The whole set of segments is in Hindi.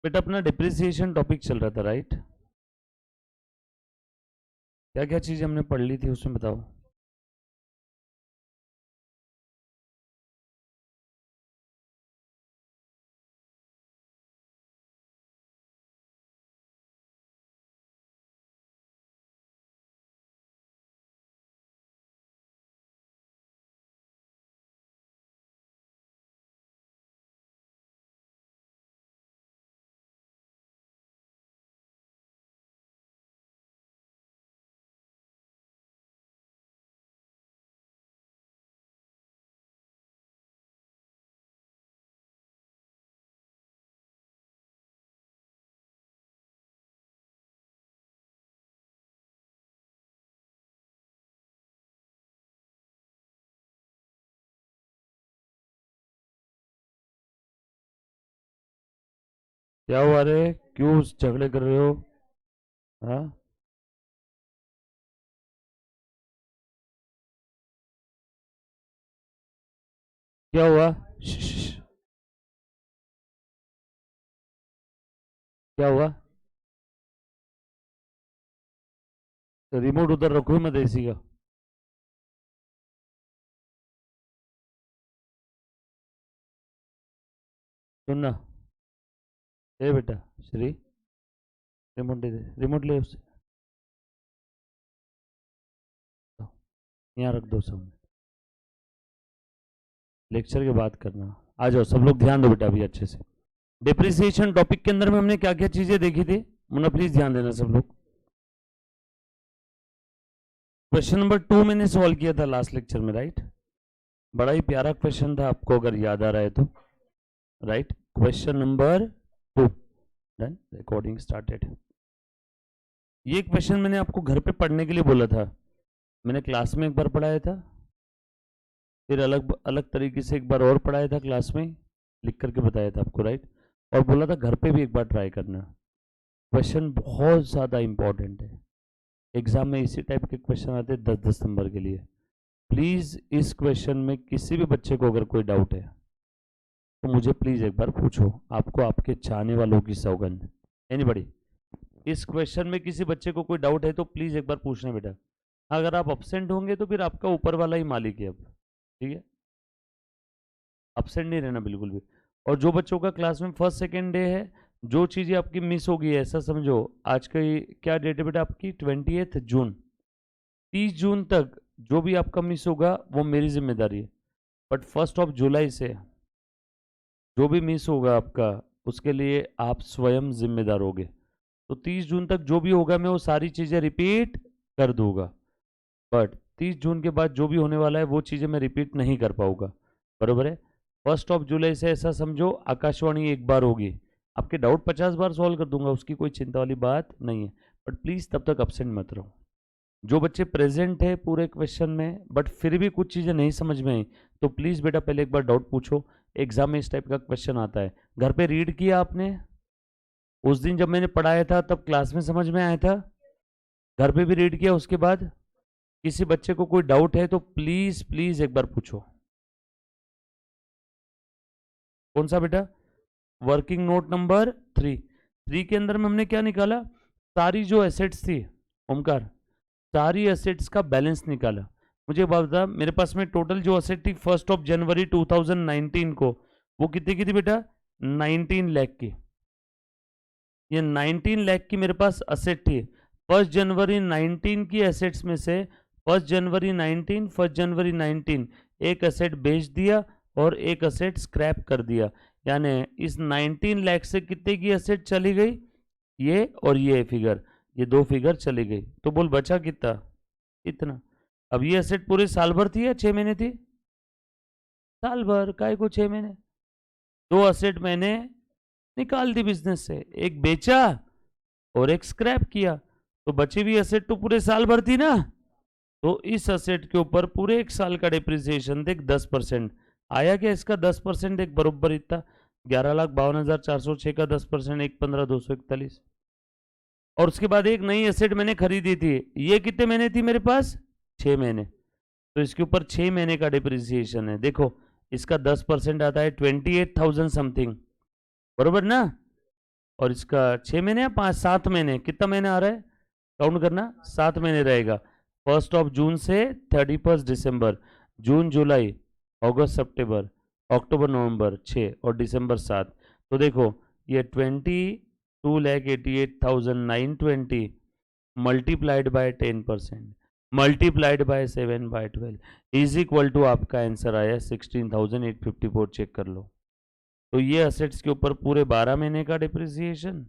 बेटा अपना डिप्रिसिएशन टॉपिक चल रहा था, राइट? क्या क्या चीज़ हमने पढ़ ली थी उसमें बताओ। क्या हुआ रे, क्यों झगड़े कर रहे हो? हाँ, क्या हुआ? श्श, क्या हुआ? तो रिमोट उधर रखो मत एसी का। सुनना, ए बेटा श्री, रिमोट दे दे, रिमोट ले उससे, यहाँ रख दो सामने। लेक्चर के बाद करना। आ जाओ सब लोग, ध्यान दो बेटा अभी अच्छे से। डिप्रिसिएशन टॉपिक के अंदर में हमने क्या क्या चीजें देखी थी, मुन्ना प्लीज ध्यान देना सब लोग। क्वेश्चन नंबर 2 मैंने सॉल्व किया था लास्ट लेक्चर में, राइट? बड़ा ही प्यारा क्वेश्चन था, आपको अगर याद आ रहा है तो, right? Question number 2, done, recording started. ये क्वेश्चन मैंने आपको घर पे पढ़ने के लिए बोला था, मैंने क्लास में एक बार पढ़ाया था, फिर अलग अलग तरीके से एक बार और पढ़ाया था क्लास में, लिख करके बताया था आपको, राइट? और बोला था घर पे भी एक बार ट्राई करना। क्वेश्चन बहुत ज़्यादा इंपॉर्टेंट है, एग्जाम में इसी टाइप के क्वेश्चन आते हैं 10-10 नंबर के लिए। प्लीज़ इस क्वेश्चन में किसी भी बच्चे को अगर कोई डाउट है तो मुझे प्लीज़ एक बार पूछो, आपको आपके चाहने वालों की सौगंध। एनीबॉडी, इस क्वेश्चन में किसी बच्चे को कोई डाउट है तो प्लीज़ एक बार पूछना बेटा। अगर आप अपसेंट होंगे तो फिर आपका ऊपर वाला ही मालिक है अब, ठीक है? अपसेंट नहीं रहना बिल्कुल भी। और जो बच्चों का क्लास में फर्स्ट सेकेंड डे है, जो चीज़ें आपकी मिस होगी ऐसा समझो, आज का क्या डेट है बेटा आपकी, 28 जून, 30 जून तक जो भी आपका मिस होगा वो मेरी जिम्मेदारी है। बट 1 जुलाई से जो भी मिस होगा आपका, उसके लिए आप स्वयं जिम्मेदार होगे। तो 30 जून तक जो भी होगा मैं वो सारी चीज़ें रिपीट कर दूंगा, बट 30 जून के बाद जो भी होने वाला है वो चीज़ें मैं रिपीट नहीं कर पाऊंगा, बरोबर है? 1 जुलाई से ऐसा समझो आकाशवाणी एक बार होगी, आपके डाउट 50 बार सॉल्व कर दूंगा, उसकी कोई चिंता वाली बात नहीं है। बट प्लीज़ तब तक अपसेंट मत रहो। जो बच्चे प्रेजेंट है पूरे क्वेश्चन में बट फिर भी कुछ चीज़ें नहीं समझ में आई, तो प्लीज़ बेटा पहले एक बार डाउट पूछो। एग्जाम में इस टाइप का क्वेश्चन आता है, घर पे रीड किया आपने? उस दिन जब मैंने पढ़ाया था तब क्लास में समझ में आया था, घर पे भी रीड किया उसके बाद? किसी बच्चे को कोई डाउट है तो प्लीज़ प्लीज़ एक बार पूछो। कौन सा बेटा? वर्किंग नोट नंबर 3 के अंदर में हमने क्या निकाला, सारी जो एसेट्स थी, ओमकार, सारी एसेट्स का बैलेंस निकाला। मुझे बात बता, मेरे पास में टोटल जो एसेट थी 1 जनवरी 2019 को, वो कितनी की थी बेटा? 19 लाख की। ये 19 लाख की मेरे पास एसेट थी। 1 जनवरी 19 की एसेट्स में से 1 जनवरी 19 एक एसेट बेच दिया और एक एसेट स्क्रैप कर दिया, यानी इस 19 लाख से कितने की एसेट चली गई? ये और ये फिगर, ये दो फिगर चली गई, तो बोल बचा कितना? इतना। अब ये एसेट पूरे साल भर थी या 6 महीने थी? साल भर, काय को 6 महीने? दो एसेट मैंने निकाल दी बिजनेस से, एक बेचा और एक स्क्रैप किया, तो बची हुई एसेट तो पूरे साल भर थी ना, तो इस एसेट के ऊपर पूरे एक साल का डिप्रिसिएशन देख 10%। आया क्या इसका 10%? एक बरोबर इतना, 11,52,406 का 10%, 1,15,241। और उसके बाद एक नई एसेट मैंने खरीदी थी, ये कितने महीने थी मेरे पास? 6 महीने, तो इसके ऊपर 6 महीने का डिप्रिसिएशन है। देखो इसका 10% आता है 28,000 समथिंग, बरोबर ना? और इसका 6 महीने या 7 महीने, कितना महीने आ रहा है काउंट करना, 7 महीने रहेगा। 1 जून से 31 दिसंबर, जून जुलाई अगस्त सितंबर अक्टूबर नवंबर 6 और दिसंबर 7। तो देखो ये 22,88,920 multiplied by 10% multiplied by 7/12 is equal to आपका आंसर आया 16,854। चेक कर लो। तो ये असेट्स के ऊपर पूरे 12 महीने का डिप्रिसिएशन,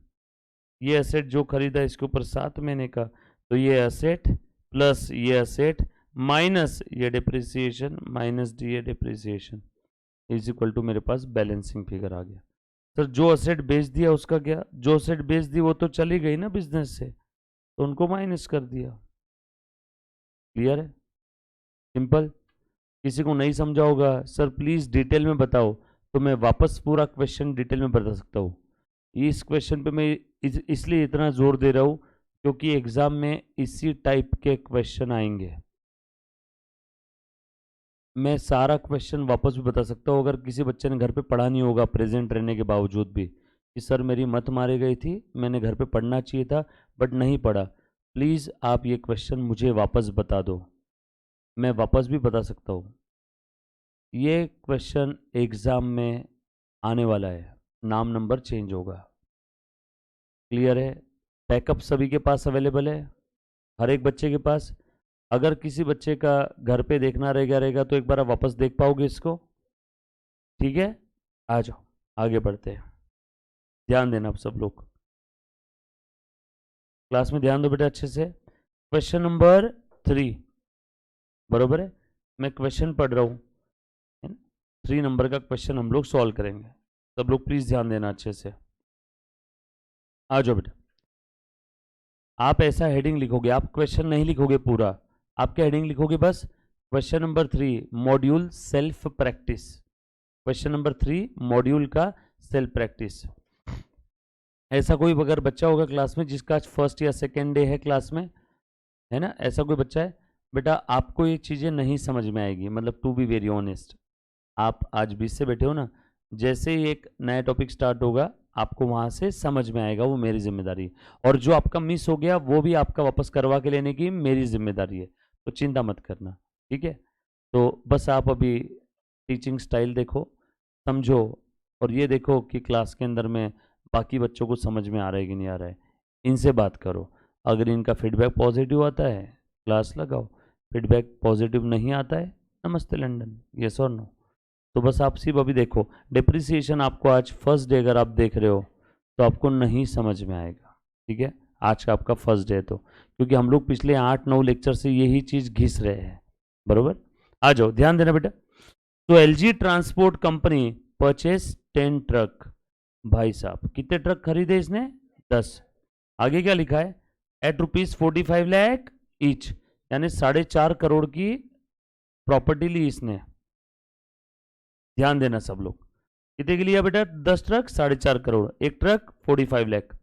ये असेट जो खरीदा इसके ऊपर 7 महीने का, तो ये असेट प्लस ये असेट माइनस ये डिप्रिसिएशन माइनस ये डिप्रिसिएशन इज इक्वल टू मेरे पास बैलेंसिंग फिगर आ गया। सर जो असेट बेच दिया उसका क्या, जो असेट बेच दी वो तो चली गई ना बिजनेस से, तो उनको माइनस कर दिया। क्लियर है, सिंपल। किसी को नहीं समझा होगा सर प्लीज डिटेल में बताओ, तो मैं वापस पूरा क्वेश्चन डिटेल में बता सकता हूँ। इस क्वेश्चन पे मैं इसलिए इतना जोर दे रहा हूँ क्योंकि एग्जाम में इसी टाइप के क्वेश्चन आएंगे। मैं सारा क्वेश्चन वापस भी बता सकता हूँ अगर किसी बच्चे ने घर पे पढ़ा नहीं होगा प्रेजेंट रहने के बावजूद भी, कि सर मेरी मत मारी गई थी, मैंने घर पे पढ़ना चाहिए था बट नहीं पढ़ा, प्लीज़ आप ये क्वेश्चन मुझे वापस बता दो। मैं वापस भी बता सकता हूँ, ये क्वेश्चन एग्ज़ाम में आने वाला है, नाम नंबर चेंज होगा। क्लियर है, बैकअप सभी के पास अवेलेबल है, हर एक बच्चे के पास। अगर किसी बच्चे का घर पे देखना रहेगा तो एक बार आप वापस देख पाओगे इसको, ठीक है। आ जाओ आगे बढ़ते हैं, ध्यान देना आप सब लोग, क्लास में ध्यान दो बेटा अच्छे से। क्वेश्चन नंबर 3 बरोबर है, मैं क्वेश्चन पढ़ रहा हूँ, 3 नंबर का क्वेश्चन हम लोग सॉल्व करेंगे, सब लोग प्लीज ध्यान देना अच्छे से। आ जाओ बेटा, आप ऐसा हेडिंग लिखोगे, आप क्वेश्चन नहीं लिखोगे पूरा, आप क्या हेडिंग लिखोगे बस, question number 3 module self practice, question number 3 module का सेल्फ प्रैक्टिस। ऐसा कोई अगर बच्चा होगा क्लास में जिसका आज फर्स्ट या सेकेंड डे है क्लास में, है ना, ऐसा कोई बच्चा है बेटा, आपको ये चीज़ें नहीं समझ में आएगी, मतलब टू बी वेरी ऑनेस्ट, आप आज 20 से बैठे हो ना, जैसे ही एक नया टॉपिक स्टार्ट होगा आपको वहाँ से समझ में आएगा, वो मेरी जिम्मेदारी, और जो आपका मिस हो गया वो भी आपका वापस करवा के लेने की मेरी जिम्मेदारी है, तो चिंता मत करना, ठीक है। तो बस आप अभी टीचिंग स्टाइल देखो, समझो, और ये देखो कि क्लास के अंदर में बाकी बच्चों को समझ में आ रहा है कि नहीं आ रहा है, इनसे बात करो। अगर इनका फीडबैक पॉजिटिव आता है क्लास लगाओ, फीडबैक पॉजिटिव नहीं आता है नमस्ते लंदन, यस और नो। तो बस आप सिर्फ अभी देखो, डिप्रिसिएशन आपको आज फर्स्ट डे अगर आप देख रहे हो तो आपको नहीं समझ में आएगा, ठीक है, आज का आपका फर्स्ट डे, तो क्योंकि हम लोग पिछले 8-9 लेक्चर से यही चीज़ घिस रहे हैं, बरोबर। आ जाओ ध्यान देना बेटा। तो LG transport company purchase 10 truck, भाई साहब कितने ट्रक खरीदे इसने, 10। आगे क्या लिखा है, एट ₹45 लाख ईच, यानी 4.5 करोड़ की प्रॉपर्टी ली इसने। ध्यान देना सब लोग, कितने के लिया बेटा, 10 ट्रक 4.5 करोड़, एक truck 45 lakh.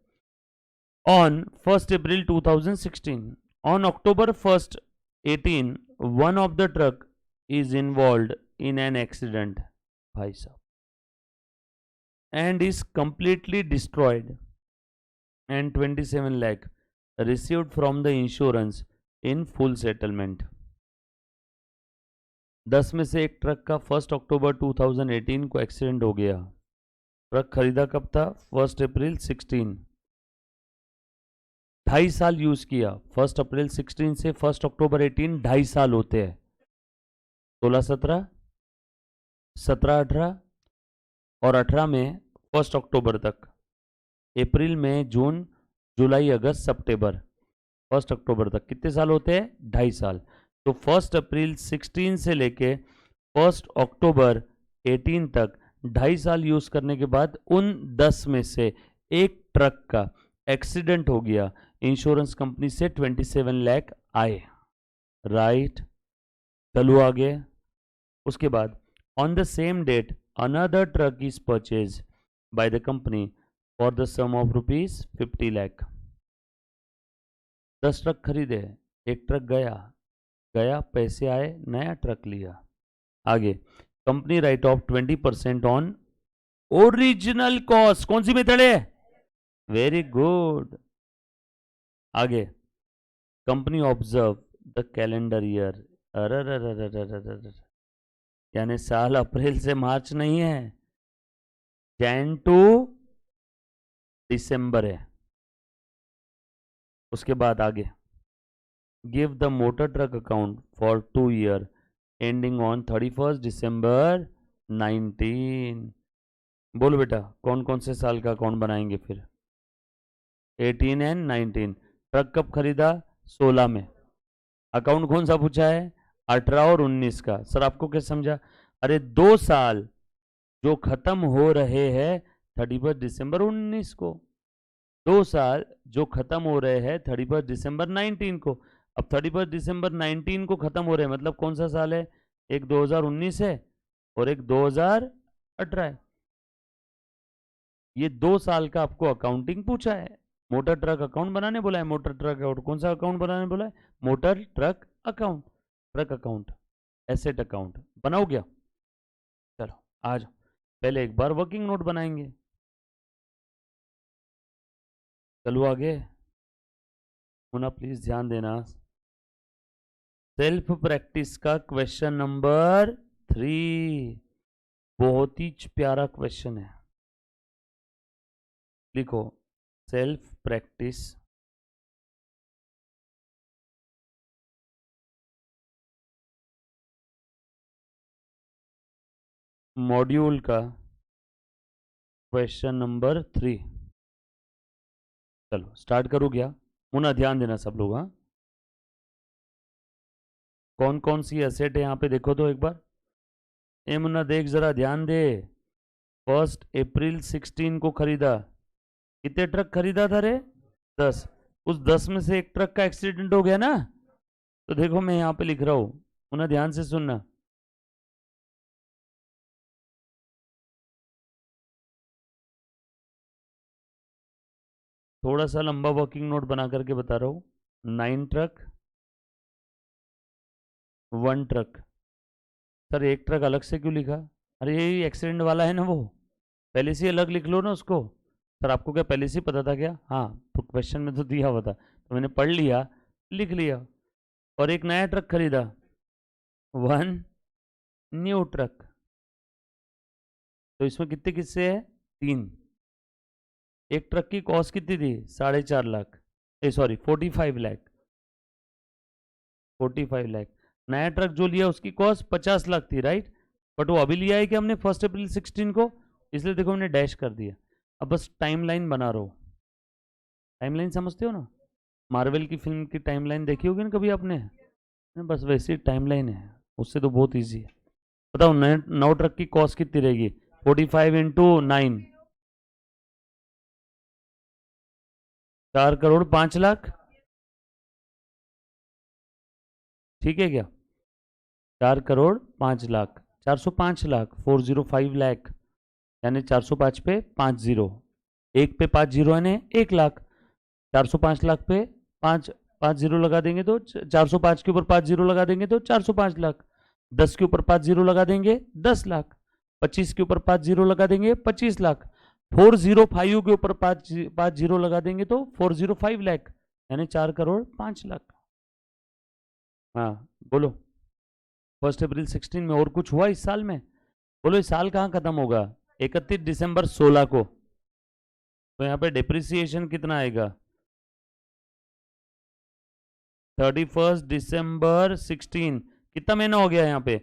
On 1 April 2016, on October 1, 18, one of the truck is involve in an accident, भाई साहब, and is completely destroyed, and 27 lakh received from the insurance in full settlement। 10 में से एक ट्रक का 1 अक्टूबर 2018 को एक्सीडेंट हो गया। ट्रक खरीदा कब था, 1 अप्रैल 16, 2.5 साल यूज किया, 1 अप्रैल 16 से 1 अक्टूबर 18 2.5 साल होते हैं, 16-17, 17-18 और 18 में 1 अक्टूबर तक, अप्रैल में जून जुलाई अगस्त सितंबर, 1 अक्टूबर तक कितने साल होते हैं, 2.5 साल। तो 1 अप्रैल 16 से लेके 1 अक्टूबर 18 तक 2.5 साल यूज करने के बाद उन 10 में से एक ट्रक का एक्सीडेंट हो गया, इंश्योरेंस कंपनी से 27 लाख आए, राइट, चलो आगे। उसके बाद on the same date another truck is purchase by the company for the sum of ₹50 lakh. 10 truck खरीदे, एक ट्रक गया पैसे आए, नया ट्रक लिया। आगे company right of 20% on original cost, कौन सी मेथड है, वेरी गुड। आगे, company observe the calendar year. अरे, यानी साल अप्रैल से मार्च नहीं है, जैन टू दिसंबर है। उसके बाद आगे, give the motor truck account for 2 year ending on 31 दिसंबर 19। बोलो बेटा, कौन कौन से साल का अकाउंट बनाएंगे फिर? 18 एंड 19। ट्रक कब खरीदा? 16 में। अकाउंट कौन सा पूछा है? 18 और 19 का। सर आपको क्या समझा? अरे 2 साल जो खत्म हो रहे हैं 31 दिसंबर 19 को, 2 साल जो खत्म हो रहे हैं 31 दिसंबर 19 को। अब 31 दिसंबर 19 को खत्म हो रहे हैं मतलब कौन सा साल है? एक 2019 है और एक 2018 है। ये 2 साल का आपको अकाउंटिंग पूछा है। मोटर ट्रक अकाउंट बनाने बोला है। मोटर ट्रक अकाउंट कौन सा अकाउंट बनाने बोला है? Motor truck account, truck account, asset account. बनाओ क्या? चलो आ जाओ, पहले एक बार वर्किंग नोट बनाएंगे। चलो आगे, मुन्ना प्लीज ध्यान देना। सेल्फ प्रैक्टिस का क्वेश्चन नंबर 3, बहुत ही प्यारा क्वेश्चन है। लिखो, सेल्फ प्रैक्टिस मॉड्यूल का क्वेश्चन नंबर 3। चलो स्टार्ट करो क्या? मुन्ना ध्यान देना सब लोग। हाँ, कौन कौन सी एसेट है यहाँ पे देखो तो एक बार। ए मुन्ना देख जरा, ध्यान दे। 1 अप्रैल 16 को खरीदा। कितने ट्रक खरीदा था रे? 10। उस 10 में से एक ट्रक का एक्सीडेंट हो गया ना, तो देखो मैं यहाँ पे लिख रहा हूँ, मुन्ना ध्यान से सुनना। थोड़ा सा लंबा वर्किंग नोट बना करके बता रहा हूँ। 9 ट्रक, 1 ट्रक। सर एक ट्रक अलग से क्यों लिखा? अरे यही एक्सीडेंट वाला है ना वो, पहले से अलग लिख लो ना उसको। सर आपको क्या पहले से पता था क्या? हाँ, तो क्वेश्चन में तो दिया हुआ था तो मैंने पढ़ लिया, लिख लिया। और एक नया ट्रक खरीदा, 1 न्यू ट्रक। तो इसमें कितने किस्से है? 3। एक ट्रक की कॉस्ट कितनी थी? 4.5 लाख, ए सॉरी 45 लाख, 45 लाख। नया ट्रक जो लिया उसकी कॉस्ट 50 लाख थी, राइट? बट वो अभी लिया है कि हमने 1 अप्रैल 16 को, इसलिए देखो हमने डैश कर दिया। अब बस टाइमलाइन बना रहा हूँ। टाइमलाइन समझते हो ना? मार्वल की फिल्म की टाइमलाइन देखी होगी ना कभी आपने? बस वैसी टाइमलाइन है, उससे तो बहुत ईजी है। बताओ, नौ ट्रक की कॉस्ट कितनी रहेगी? 45 × 9, 4 करोड़ 5 लाख। ठीक है क्या? 4 करोड़ 5 लाख, 405 लाख, 405 लाख। यानी 405 पे 5 जीरो, एक पे 5 जीरो यानी 1 लाख। 405 लाख पे 5 5 जीरो लगा देंगे तो 405 के ऊपर 5 जीरो लगा देंगे तो 405 लाख। 10 के ऊपर 5 जीरो लगा देंगे 10 लाख। 25 के ऊपर 5 जीरो लगा देंगे 25 लाख। 405 के ऊपर 5 जीरो लगा देंगे तो 405 लाख, यानी 4 करोड़ 5 लाख। हाँ बोलो, 1 अप्रैल 16 में और कुछ हुआ इस साल में? बोलो इस साल कहाँ खत्म होगा? 31 दिसंबर 16 को। तो यहाँ पे डिप्रिसिएशन कितना आएगा? 31 दिसंबर 16। कितना महीना हो गया यहाँ पे?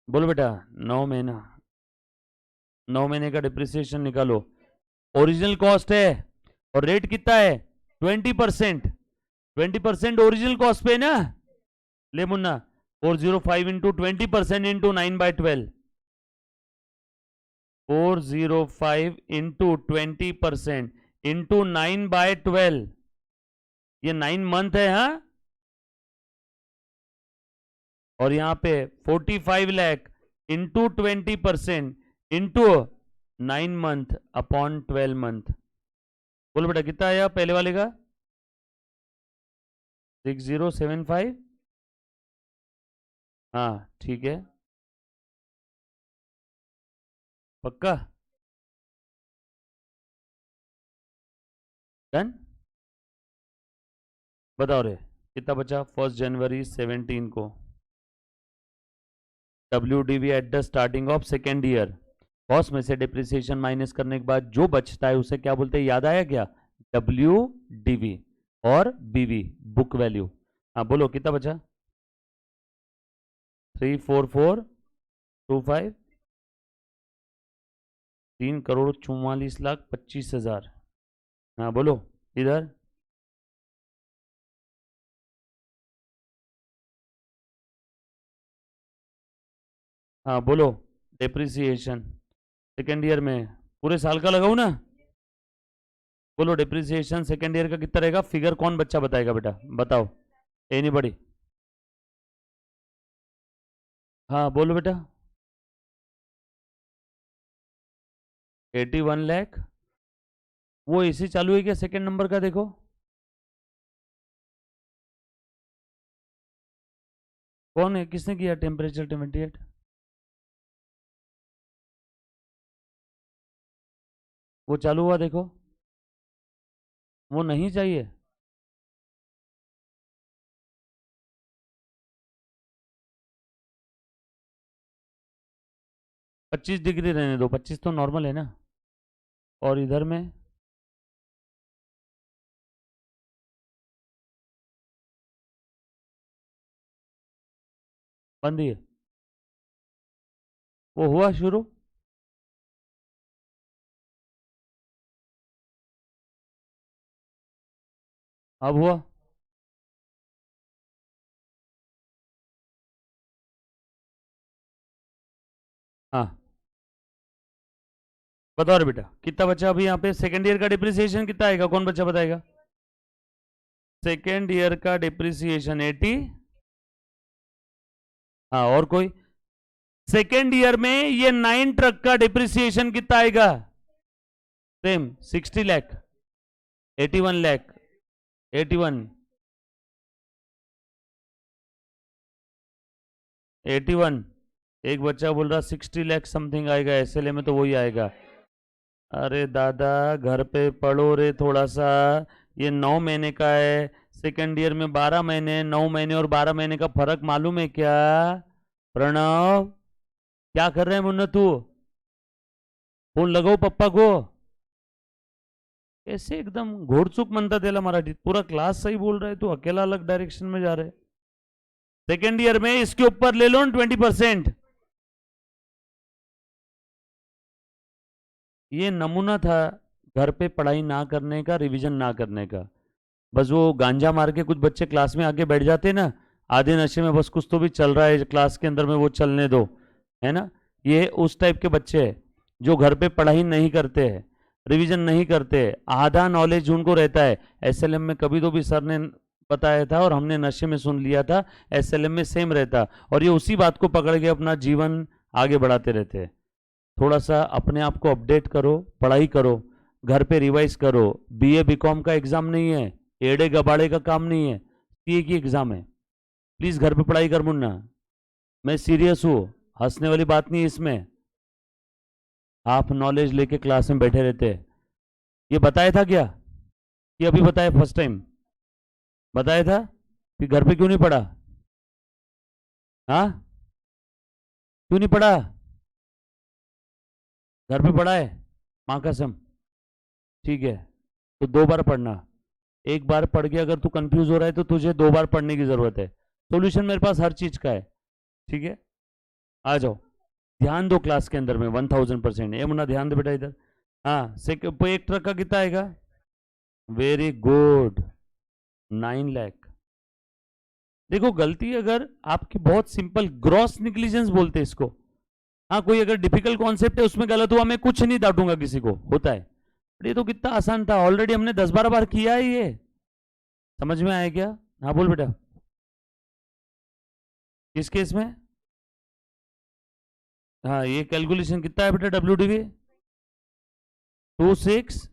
बोलो बेटा, 9 महीना। 9 महीने का डिप्रिसिएशन निकालो। ओरिजिनल कॉस्ट है और रेट कितना है? 20%। 20% ओरिजिनल कॉस्ट पे ना। ले Munna, 405 into 20% into 9/12। 405 into 20% into 9/12। ये 9 मंथ है। हाँ, और यहाँ पे 45 lakh into 20% into 9 month upon 12 month. बोलो बेटा कितना आया पहले वाले का? 6075। हाँ ठीक है, पक्का। डन। बताओ रे कितना बचा 1 जनवरी 17 को। WDV at the starting of second year. Cost में से डिप्रिसिएशन माइनस करने के बाद जो बचता है उसे क्या बोलते हैं, याद आया क्या? WDV और BV बुक वैल्यू। हाँ बोलो कितना बचा? 34425 3,44,25,000। हाँ बोलो इधर। हाँ बोलो डिप्रिसिएशन सेकेंड ईयर में पूरे साल का लगाऊ ना। बोलो डिप्रिसिएशन सेकेंड ईयर का कितना रहेगा? फिगर कौन बच्चा बताएगा बेटा, बताओ। एनीबॉडी? हाँ बोलो बेटा। 81 लाख। वो एसी चालू है क्या सेकेंड नंबर का? देखो कौन है, किसने किया टेम्परेचर 28? वो चालू हुआ देखो। वो नहीं चाहिए। 25 डिग्री रहने दो, 25 तो नॉर्मल है ना। और इधर में बंद ही है। वो हुआ शुरू। अब हुआ। हाँ बताओ रे बेटा कितना बचा अभी यहाँ पे? सेकेंड ईयर का डिप्रिसिएशन कितना आएगा, कौन बच्चा बताएगा? सेकेंड ईयर का डिप्रिसिएशन 80। हाँ और कोई? सेकेंड ईयर में ये 9 ट्रक का डिप्रिसिएशन कितना आएगा? सेम 60 लाख। 81 लाख। 81 81। एक बच्चा बोल रहा 60 लाख समथिंग आएगा, SLA में तो वही आएगा। अरे दादा घर पे पढ़ो रे थोड़ा सा। ये 9 महीने का है, सेकेंड ईयर में 12 महीने। 9 महीने और 12 महीने का फर्क मालूम है क्या? प्रणव क्या कर रहे हैं मुन्ना तू? फोन लगाओ पप्पा को। ऐसे एकदम घोड़चूक मनता त्याला मराठीत, पूरा क्लास सही बोल रहा है, तू अकेला अलग डायरेक्शन में जा रहे है। सेकेंड ईयर में इसके ऊपर ले लो 20%। ये नमूना था घर पे पढ़ाई ना करने का, रिवीजन ना करने का। बस वो गांजा मार के कुछ बच्चे क्लास में आके बैठ जाते ना, आधे नशे में, बस कुछ तो भी चल रहा है क्लास के अंदर में, वो चलने दो, है ना। ये उस टाइप के बच्चे हैं जो घर पे पढ़ाई नहीं करते हैं, रिवीजन नहीं करते, आधा नॉलेज उनको रहता है। SLM में कभी तो भी सर ने बताया था और हमने नशे में सुन लिया था, SLM में सेम रहता। और ये उसी बात को पकड़ के अपना जीवन आगे बढ़ाते रहते हैं। थोड़ा सा अपने आप को अपडेट करो, पढ़ाई करो, घर पे रिवाइज करो। BA BCom का एग्जाम नहीं है, एड़े गबाड़े का काम नहीं है, CA की एग्जाम है। प्लीज घर पे पढ़ाई कर मुन्ना, मैं सीरियस हूँ, हंसने वाली बात नहीं है इसमें। आप नॉलेज लेके क्लास में बैठे रहते हैं। ये बताया था क्या? ये अभी बताया फर्स्ट टाइम? बताया था कि घर पे क्यों नहीं पढ़ा? हाँ क्यों नहीं पढ़ा? घर पे पढ़ा है माँ कसम? ठीक है तो 2 बार पढ़ना। एक बार पढ़ के अगर तू कंफ्यूज हो रहा है तो तुझे 2 बार पढ़ने की जरूरत है। सॉल्यूशन मेरे पास हर चीज का है, ठीक है। आ जाओ, ध्यान दो क्लास के अंदर में 1000%। ये मुन्ना ध्यान दे बेटा इधर। हाँ एक ट्रक का कितना आएगा? Very good, 9 lakh. देखो गलती अगर आपकी बहुत सिंपल ग्रॉस निग्लिजेंस बोलते हैं इसको। हाँ कोई अगर डिफिकल्ट कॉन्सेप्ट है उसमें गलत हुआ, मैं कुछ नहीं डांटूंगा किसी को, होता है। ये तो कितना आसान था, ऑलरेडी हमने 10-12 बार किया है ये। समझ में आया क्या? हाँ बोल बेटा। किस केस में? हाँ ये कैलकुलेशन कितना है बेटा WDV? 26।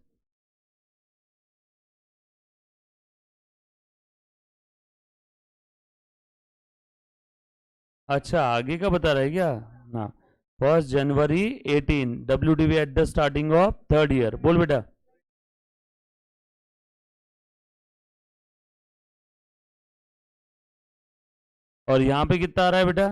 अच्छा आगे का बता रहा है क्या? हाँ 1 जनवरी 18 WDV at the starting of third year. बोल बेटा। और यहां पे कितना आ रहा है बेटा?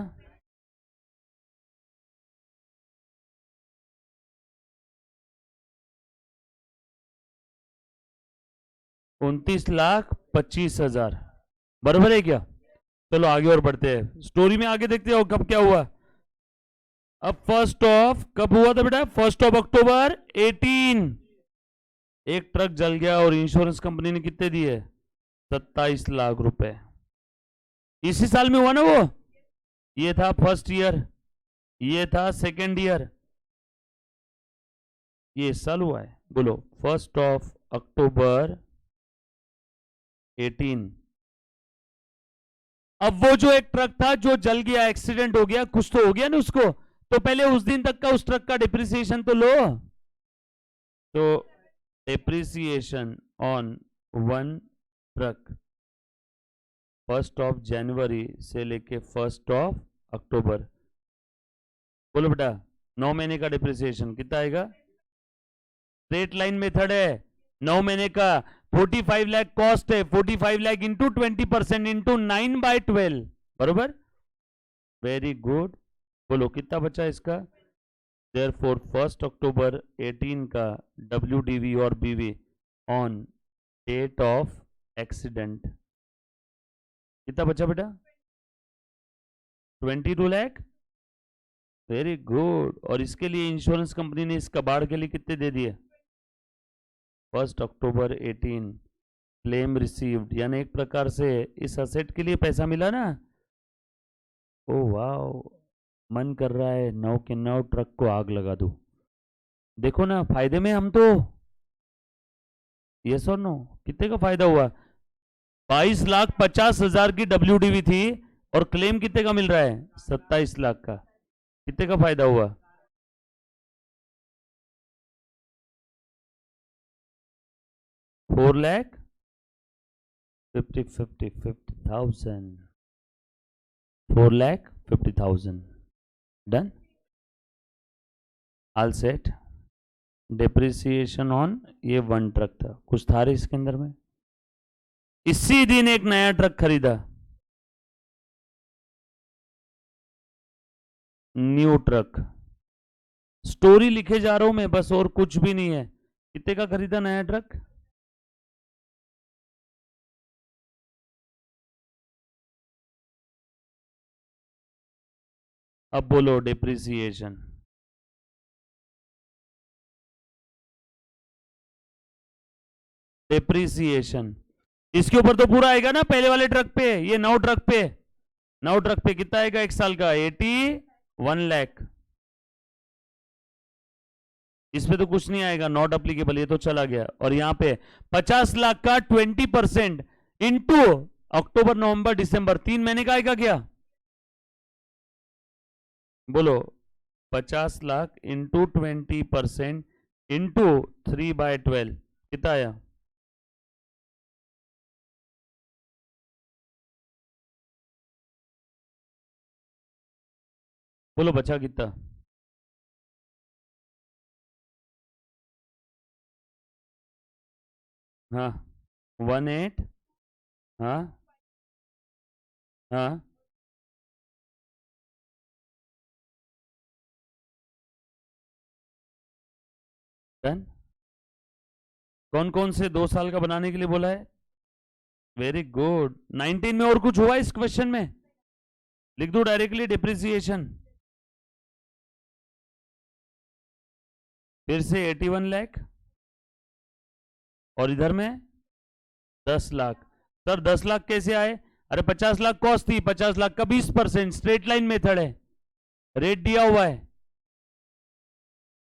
29,25,000। बराबर है क्या? चलो आगे और बढ़ते हैं, स्टोरी में आगे देखते हो कब क्या हुआ। अब फर्स्ट ऑफ कब हुआ था बेटा? 1 अक्टूबर 18। एक ट्रक जल गया और इंश्योरेंस कंपनी ने कितने दिए? 27 लाख रुपए। इसी साल में हुआ ना वो? ये था फर्स्ट ईयर, ये था सेकेंड ईयर, ये इस साल हुआ है। बोलो 1 अक्टूबर 18। अब वो जो एक ट्रक था जो जल गया, एक्सीडेंट हो गया, कुछ तो हो गया ना उसको, तो पहले उस दिन तक का उस ट्रक का डिप्रिसिएशन तो लो। तो डिप्रिसिएशन ऑन वन ट्रक 1 जनवरी से लेके 1 अक्टूबर। बोलो बेटा 9 महीने का डिप्रिसिएशन कितना आएगा? स्ट्रेट लाइन मेथड है, 9 महीने का 45 लाख कॉस्ट है, 45 लाख इंटू 20% इंटू 9/12। बरोबर, वेरी गुड। बोलो कितना बचा इसका? देयरफॉर 1 अक्टूबर 18 का WDV और BV on date of accident कितना बचा बेटा? 22 लाख। Very good. और इसके लिए इंश्योरेंस कंपनी ने इस कबाड़ के लिए कितने दे दिए? 1 अक्टूबर 18 क्लेम रिसीव्ड, यानी एक प्रकार से इस असेट के लिए पैसा मिला ना। ओ वाओ, मन कर रहा है 9 के 9 ट्रक को आग लगा दूं। देखो ना, फायदे में हम तो। यस और नो? कितने का फायदा हुआ? 22,50,000 की WDV थी और क्लेम कितने का मिल रहा है? 27 लाख का। कितने का फायदा हुआ? 4,50,000। 4,50,000 done. All set. Depreciation on ये वन ट्रक था, कुछ था इसके अंदर में। इसी दिन एक नया ट्रक खरीदा, न्यू ट्रक। स्टोरी लिखे जा रहा हूं मैं बस, और कुछ भी नहीं है। कितने का खरीदा नया ट्रक? अब बोलो डिप्रिसिएशन। डिप्रिसिएशन इसके ऊपर तो पूरा आएगा ना, पहले वाले ट्रक पे, ये 9 ट्रक पे। 9 ट्रक पे कितना आएगा एक साल का? 81 लाख। इसमें तो कुछ नहीं आएगा, नॉट अप्लीकेबल, ये तो चला गया। और यहां पे 50 लाख का 20% इंटू अक्टूबर नवंबर दिसंबर 3 महीने का आएगा क्या? बोलो 50 लाख इंटू 20% इंटू 3/12 कितना आया? बोलो बचा कितना? हाँ 18। हाँ हाँ डन। कौन कौन से 2 साल का बनाने के लिए बोला है? Very good. 19 में और कुछ हुआ इस क्वेश्चन में? लिख दो डायरेक्टली डिप्रिसिएशन। फिर से 81 लाख और इधर में 10 लाख। सर 10 लाख कैसे आए? अरे 50 लाख कॉस्ट थी, 50 लाख का 20% स्ट्रेट लाइन मेथड है, रेट दिया हुआ है।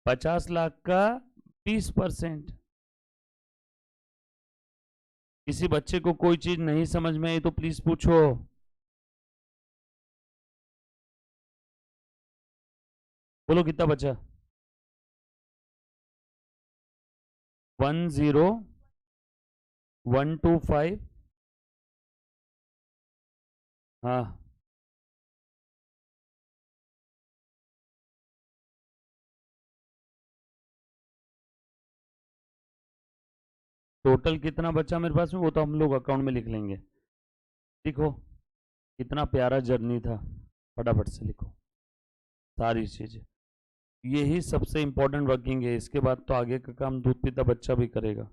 50 लाख का 20%। किसी बच्चे को कोई चीज नहीं समझ में आई तो प्लीज पूछो। बोलो कितना बचा? 10,125। हाँ टोटल कितना बचा मेरे पास में, वो तो हम लोग अकाउंट में लिख लेंगे। देखो कितना प्यारा जर्नी था, फटाफट से लिखो सारी चीजें। यही सबसे इंपॉर्टेंट वर्किंग है, इसके बाद तो आगे का काम दूध पीता बच्चा भी करेगा।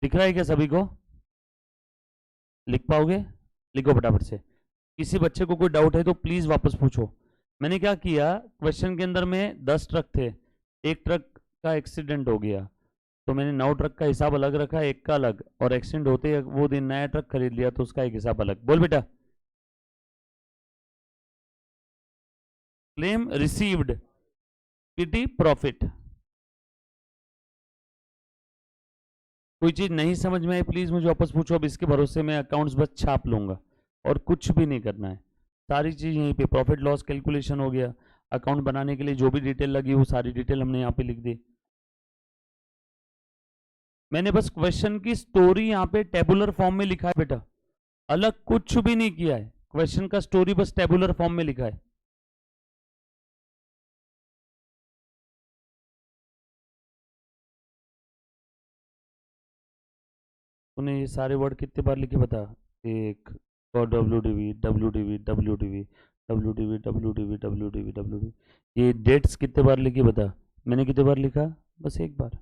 दिख रहा है क्या सभी को? लिख पाओगे? लिखो फटाफट से। किसी बच्चे को कोई डाउट है तो प्लीज वापस पूछो। मैंने क्या किया, क्वेश्चन के अंदर में 10 ट्रक थे, एक ट्रक का एक्सीडेंट हो गया तो मैंने 9 ट्रक का हिसाब अलग रखा, एक का अलग, और एक्सीडेंट होते ही वो दिन नया ट्रक खरीद लिया तो उसका एक हिसाब अलग। बोल बेटा। Claim received, PT profit. कोई चीज नहीं समझ में आई प्लीज मुझे वापस पूछो। अब इसके भरोसे मैं अकाउंट्स बस छाप लूंगा और कुछ भी नहीं करना है। सारी चीज यहीं पे प्रॉफिट लॉस कैलकुलेशन हो गया, अकाउंट बनाने के लिए जो भी डिटेल लगी वो सारी डिटेल हमने यहाँ पे लिख दी। मैंने बस क्वेश्चन की स्टोरी यहाँ पे टेबुलर फॉर्म में लिखा है बेटा, अलग कुछ भी नहीं किया है। क्वेश्चन का स्टोरी बस टेबुलर फॉर्म में लिखा है। तूने ये सारे वर्ड कितने बार लिखे बता? एक और W D V W D V W D V W D V W D V W D V W D. ये डेट्स कितने बार लिखी बता? मैंने कितने बार लिखा? बस एक बार।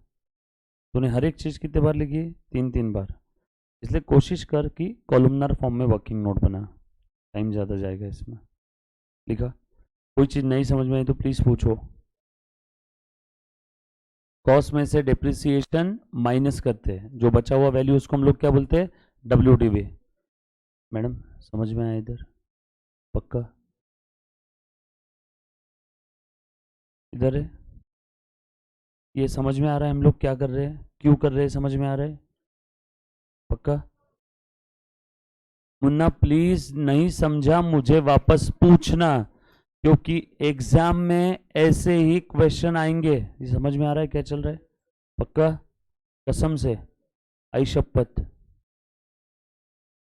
तूने हर एक चीज़ कितने बार लिखी? 3-3 बार। इसलिए कोशिश कर कि कॉलमनार फॉर्म में वर्किंग नोट बना, टाइम ज़्यादा जाएगा इसमें। लिखा? कोई चीज़ नहीं समझ में आई तो प्लीज़ पूछो। कॉस्ट में से डिप्रिसिएशन माइनस करते हैं, जो बचा हुआ वैल्यू उसको हम लोग क्या बोलते हैं? W D we. मैडम समझ में आया इधर? पक्का? इधर है? ये समझ में आ रहा है हम लोग क्या कर रहे हैं, क्यों कर रहे हैं, समझ में आ रहा है? पक्का? मुन्ना प्लीज नहीं समझा मुझे वापस पूछना, क्योंकि एग्जाम में ऐसे ही क्वेश्चन आएंगे। ये समझ में आ रहा है क्या चल रहा है? पक्का? कसम से, आई शपथ।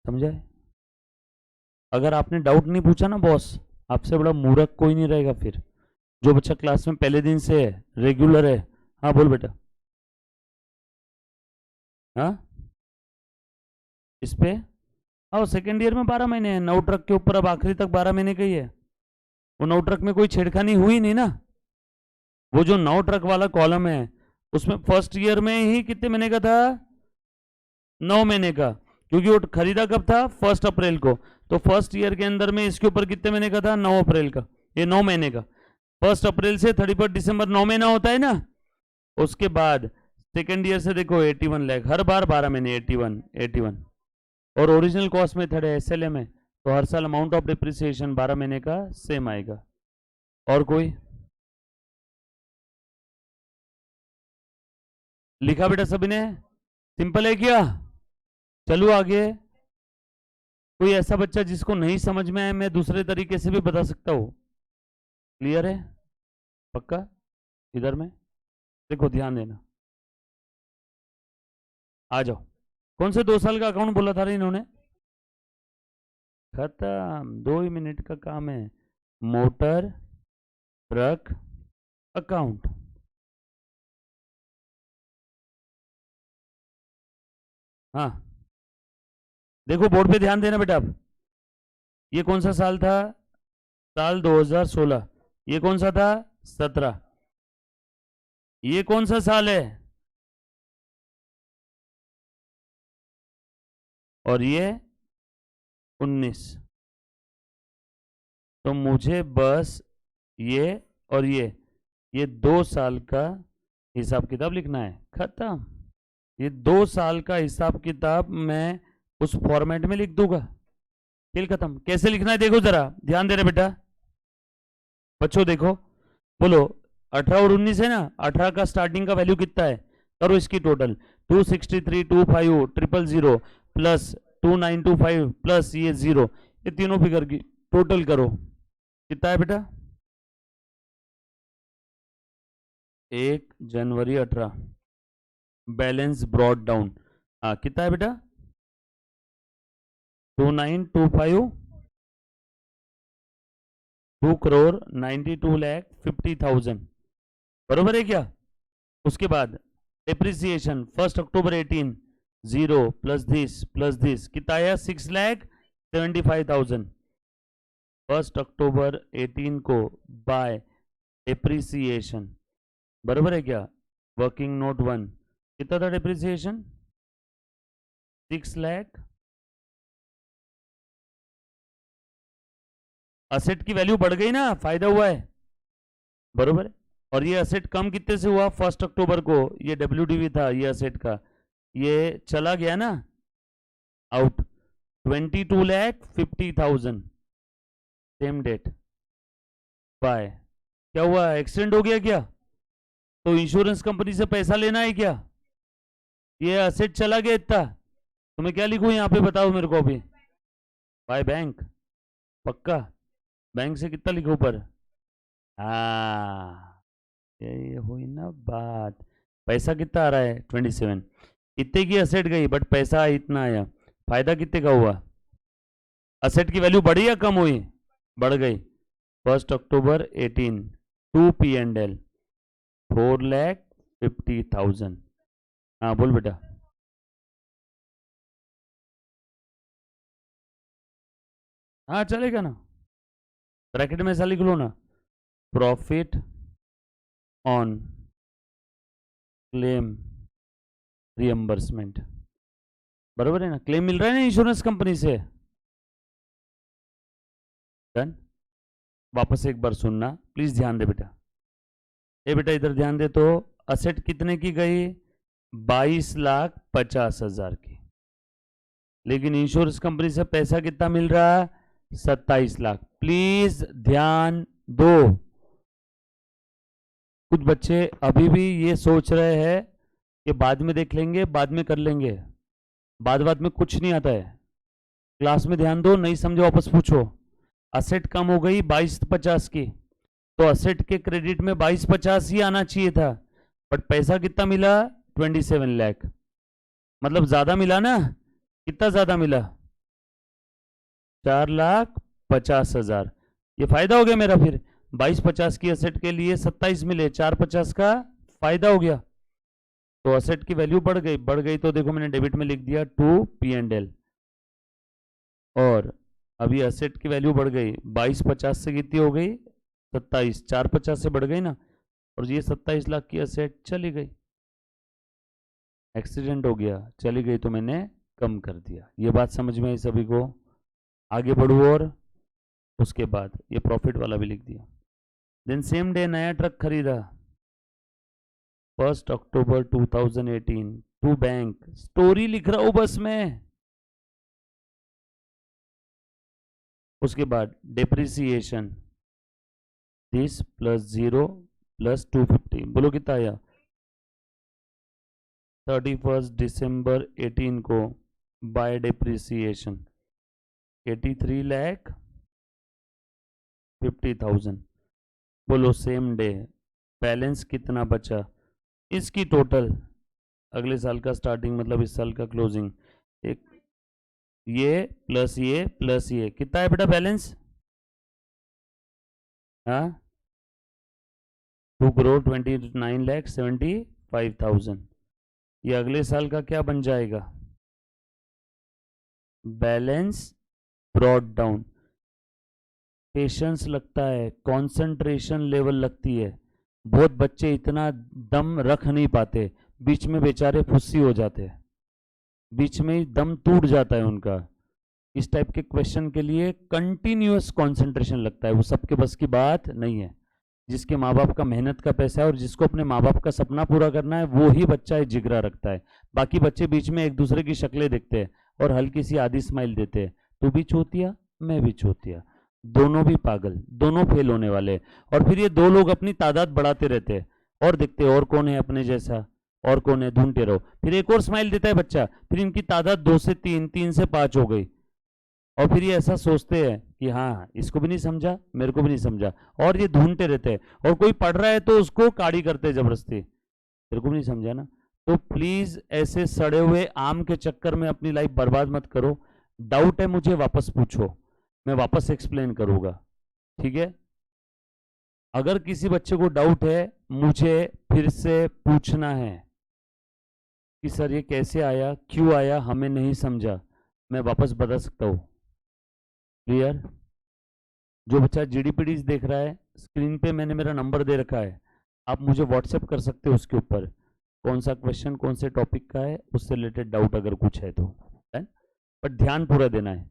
समझाए? अगर आपने डाउट नहीं पूछा ना बॉस, आपसे बड़ा मूर्ख कोई नहीं रहेगा फिर। जो बच्चा क्लास में पहले दिन से है, रेगुलर है। हाँ बोल बेटा। हाँ इस पे? हाँ सेकेंड ईयर में 12 महीने हैं, 9 ट्रक के ऊपर अब आखिरी तक 12 महीने का ही है। वो 9 ट्रक में कोई छेड़खानी हुई नहीं ना। वो जो 9 ट्रक वाला कॉलम है उसमें फर्स्ट ईयर में ही कितने महीने का था? 9 महीने का, क्योंकि वो खरीदा कब था? 1 अप्रैल को। तो फर्स्ट ईयर के अंदर में इसके ऊपर कितने महीने का था? 9 अप्रैल का। ये 9 महीने का। 1 अप्रैल से 31 दिसंबर 9 महीना होता है ना। उसके बाद सेकेंड ईयर से देखो 81 लाख, हर बार 12 महीने 81। और ओरिजिनल कॉस्ट मेथड है एसएलए में, तो हर साल अमाउंट ऑफ डिप्रिसिएशन 12 महीने का सेम आएगा। और कोई? लिखा बेटा सभी ने? सिंपल है क्या? चलो आगे। कोई ऐसा बच्चा जिसको नहीं समझ में आए, मैं दूसरे तरीके से भी बता सकता हूँ। क्लियर है? पक्का? इधर में देखो, ध्यान देना। आ जाओ। कौन से 2 साल का अकाउंट बोला था इन्होंने? खत्म, 2 ही मिनट का काम है। Motor truck account. हाँ देखो बोर्ड पे ध्यान देना बेटा। अब ये कौन सा साल था? साल 2016। ये कौन सा था? 17। ये कौन सा साल है? और ये 19। तो मुझे बस ये और ये 2 साल का हिसाब किताब लिखना है। खत्म। ये 2 साल का हिसाब किताब मैं उस फॉर्मेट में लिख दूंगा। खेल खत्म। कैसे लिखना है देखो जरा, ध्यान दे रहे बेटा। बच्चों देखो, बोलो 18 और 19 है ना। 18 का स्टार्टिंग का वैल्यू कितना है? करो इसकी टोटल। 263 25 000 प्लस 2925 प्लस ये 0, ये तीनों फिगर की टोटल करो। कितना है बेटा? 1 जनवरी 18। Balance brought down. हाँ कितना है बेटा? 2925 2,92,50,000। बरोबर है क्या? उसके बाद डिप्रिसिएशन 1 अक्टूबर 18 0 प्लस दिस कितना आया 6,75,000 1 अक्टूबर 18 को बाय डिप्रिसिएशन बराबर है क्या वर्किंग नोट 1 कितना था डिप्रिसिएशन 6 लाख असेट की वैल्यू बढ़ गई ना फायदा हुआ है बरोबर है और ये असेट कम कितने से हुआ 1 अक्टूबर को ये WDV था ये असेट का ये चला गया ना आउट 22,50,000 सेम डेट बाय क्या हुआ एक्सीडेंट हो गया क्या तो इंश्योरेंस कंपनी से पैसा लेना है क्या ये असेट चला गया इतना तो मैं क्या लिखूं यहाँ पे बताओ मेरे को अभी बाय बैंक पक्का बैंक से कितना लिखो ऊपर हाँ ये हुई ना बात पैसा कितना आ रहा है 27 इतने की असेट गई बट पैसा इतना आया फायदा कितने का हुआ असेट की वैल्यू बढ़ी या कम हुई बढ़ गई 1 अक्टूबर 18 2 P&L 4,50,000 हाँ बोल बेटा हाँ चलेगा ना ब्रैकेट में ऐसा लिख लो ना प्रॉफिट ऑन क्लेम रियम्बर्समेंट बराबर है ना क्लेम मिल रहा है ना इंश्योरेंस कंपनी से डन वापस एक बार सुनना प्लीज ध्यान दे बेटा ए बेटा इधर ध्यान दे तो असेट कितने की गई 22,50,000 की लेकिन इंश्योरेंस कंपनी से पैसा कितना मिल रहा है 27 लाख प्लीज ध्यान दो कुछ बच्चे अभी भी ये सोच रहे हैं कि बाद में देख लेंगे बाद में कर लेंगे बाद में कुछ नहीं आता है क्लास में ध्यान दो नहीं समझो वापस पूछो असेट कम हो गई 22,50 की तो असेट के क्रेडिट में 22,50 ही आना चाहिए था बट पैसा कितना मिला 27 लाख मतलब ज्यादा मिला ना कितना ज्यादा मिला 4,50,000 ये फायदा हो गया मेरा फिर 22,50 की असेट के लिए 27 मिले 4,50 का फायदा हो गया तो असेट की वैल्यू बढ़ गई तो देखो मैंने डेबिट में लिख दिया 2 P&L और अभी असेट की वैल्यू बढ़ गई 22,50 से कितनी हो गई 27 4,50 से बढ़ गई ना और ये 27 लाख की असेट चली गई एक्सीडेंट हो गया चली गई तो मैंने कम कर दिया ये बात समझ में आई सभी को आगे बढ़ू और उसके बाद ये प्रॉफिट वाला भी लिख दिया देन सेम डे नया ट्रक खरीदा 1 अक्टूबर 2018 टू बैंक स्टोरी लिख रहा हूं बस में उसके बाद डेप्रिसिएशन दिस प्लस 0 प्लस 250 बोलो कितना आया 31 दिसंबर 18 को बाय डेप्रिसिएशन 83,50,000 बोलो सेम डे बैलेंस कितना बचा इसकी टोटल अगले साल का स्टार्टिंग मतलब इस साल का क्लोजिंग एक ये प्लस ये कितना है बेटा बैलेंस हाँ 2,29,75,000 ये अगले साल का क्या बन जाएगा बैलेंस ब्रॉड डाउन पेशेंस लगता है कंसंट्रेशन लेवल लगती है बहुत बच्चे इतना दम रख नहीं पाते बीच में बेचारे फुस्सी हो जाते हैं बीच में ही दम टूट जाता है उनका इस टाइप के क्वेश्चन के लिए कंटिन्यूअस कंसंट्रेशन लगता है वो सबके बस की बात नहीं है जिसके माँ बाप का मेहनत का पैसा है और जिसको अपने माँ बाप का सपना पूरा करना है वो ही बच्चा जिगरा रखता है बाकी बच्चे बीच में एक दूसरे की शक्लें देखते हैं और हल्की सी आधी स्माइल देते हैं तू भी चूतिया मैं भी चूतिया दोनों भी पागल दोनों फेल होने वाले और फिर ये दो लोग अपनी तादाद बढ़ाते रहते हैं और देखते हैं और कौन है अपने जैसा और कौन है ढूंढते रहो फिर एक और स्माइल देता है बच्चा फिर इनकी तादाद 2 से 3 3 से 5 हो गई और फिर ये ऐसा सोचते हैं कि हाँ इसको भी नहीं समझा मेरे को भी नहीं समझा और ये ढूंढते रहते हैं और कोई पढ़ रहा है तो उसको काड़ी करते हैं जबरदस्ती तेरे को भी नहीं समझा ना तो प्लीज ऐसे सड़े हुए आम के चक्कर में अपनी लाइफ बर्बाद मत करो डाउट है मुझे वापस पूछो मैं वापस एक्सप्लेन करूंगा ठीक है अगर किसी बच्चे को डाउट है मुझे फिर से पूछना है कि सर ये कैसे आया, क्यों आया, हमें नहीं समझा, मैं वापस बता सकता हूँ। क्लियर? जो बच्चा जीडीपीडीज देख रहा है, स्क्रीन पे मैंने मेरा नंबर दे रखा है, आप मुझे व्हाट्सएप कर सकते हो उसके ऊपर, कौन सा क्वेश्चन कौन से टॉपिक का है, उससे रिलेटेड डाउट अगर कुछ है तो, है? बट ध्यान पूरा देना है।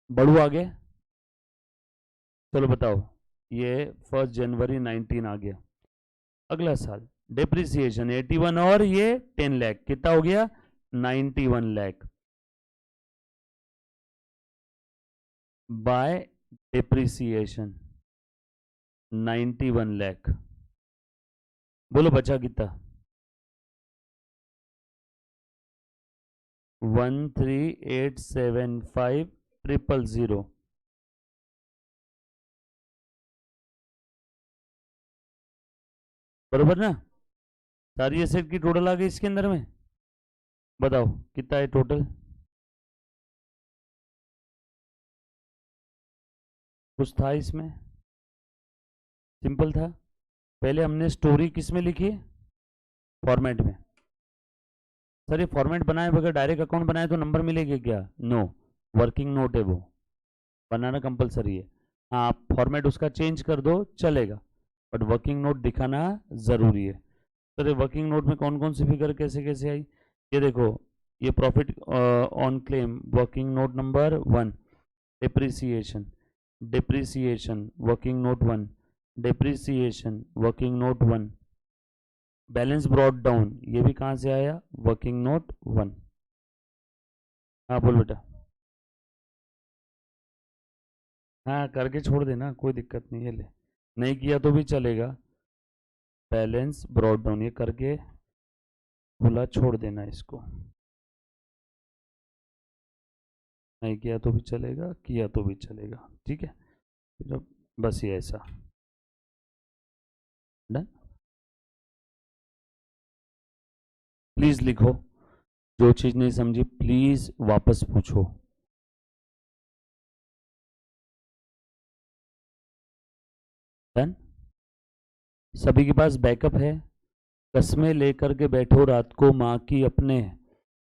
बढ़ू आगे, चलो बताओ। ये 1 जनवरी 19 आ गया, अगला साल डिप्रिसिएशन 81 और ये 10 लाख, कितना हो गया? 91 लाख बाय डिप्रिसिएशन 91 लाख। बोलो बचा कितना? 13875,000। बरोबर ना? सारी एसेट की टोटल आ गई इसके अंदर में, बताओ कितना है टोटल? कुछ था इसमें? सिंपल था। पहले हमने स्टोरी किस में लिखी? फॉर्मेट में। सर ये फॉर्मेट बनाए बगैर डायरेक्ट अकाउंट बनाए तो नंबर मिलेगा क्या? नो, वर्किंग नोट है वो, बनाना कंपलसरी है। हाँ, आप फॉर्मेट उसका चेंज कर दो चलेगा, बट वर्किंग नोट दिखाना ज़रूरी है। सर ये वर्किंग नोट में कौन कौन सी फिगर कैसे कैसे आई? ये देखो, ये profit on claim working note number 1, depreciation, depreciation working note 1, depreciation working note 1, balance brought down, ये भी कहाँ से आया? Working note 1। हाँ बोल बेटा। हाँ करके छोड़ देना, कोई दिक्कत नहीं है, ले नहीं किया तो भी चलेगा। बैलेंस ब्रॉट डाउन ये करके खुला छोड़ देना इसको, नहीं किया तो भी चलेगा, किया तो भी चलेगा, ठीक है? फिर अब बस ये ऐसा डन। प्लीज़ लिखो, जो चीज़ नहीं समझी प्लीज़ वापस पूछो। डन। सभी के पास बैकअप है? कस्में लेकर के बैठो रात को माँ की अपने,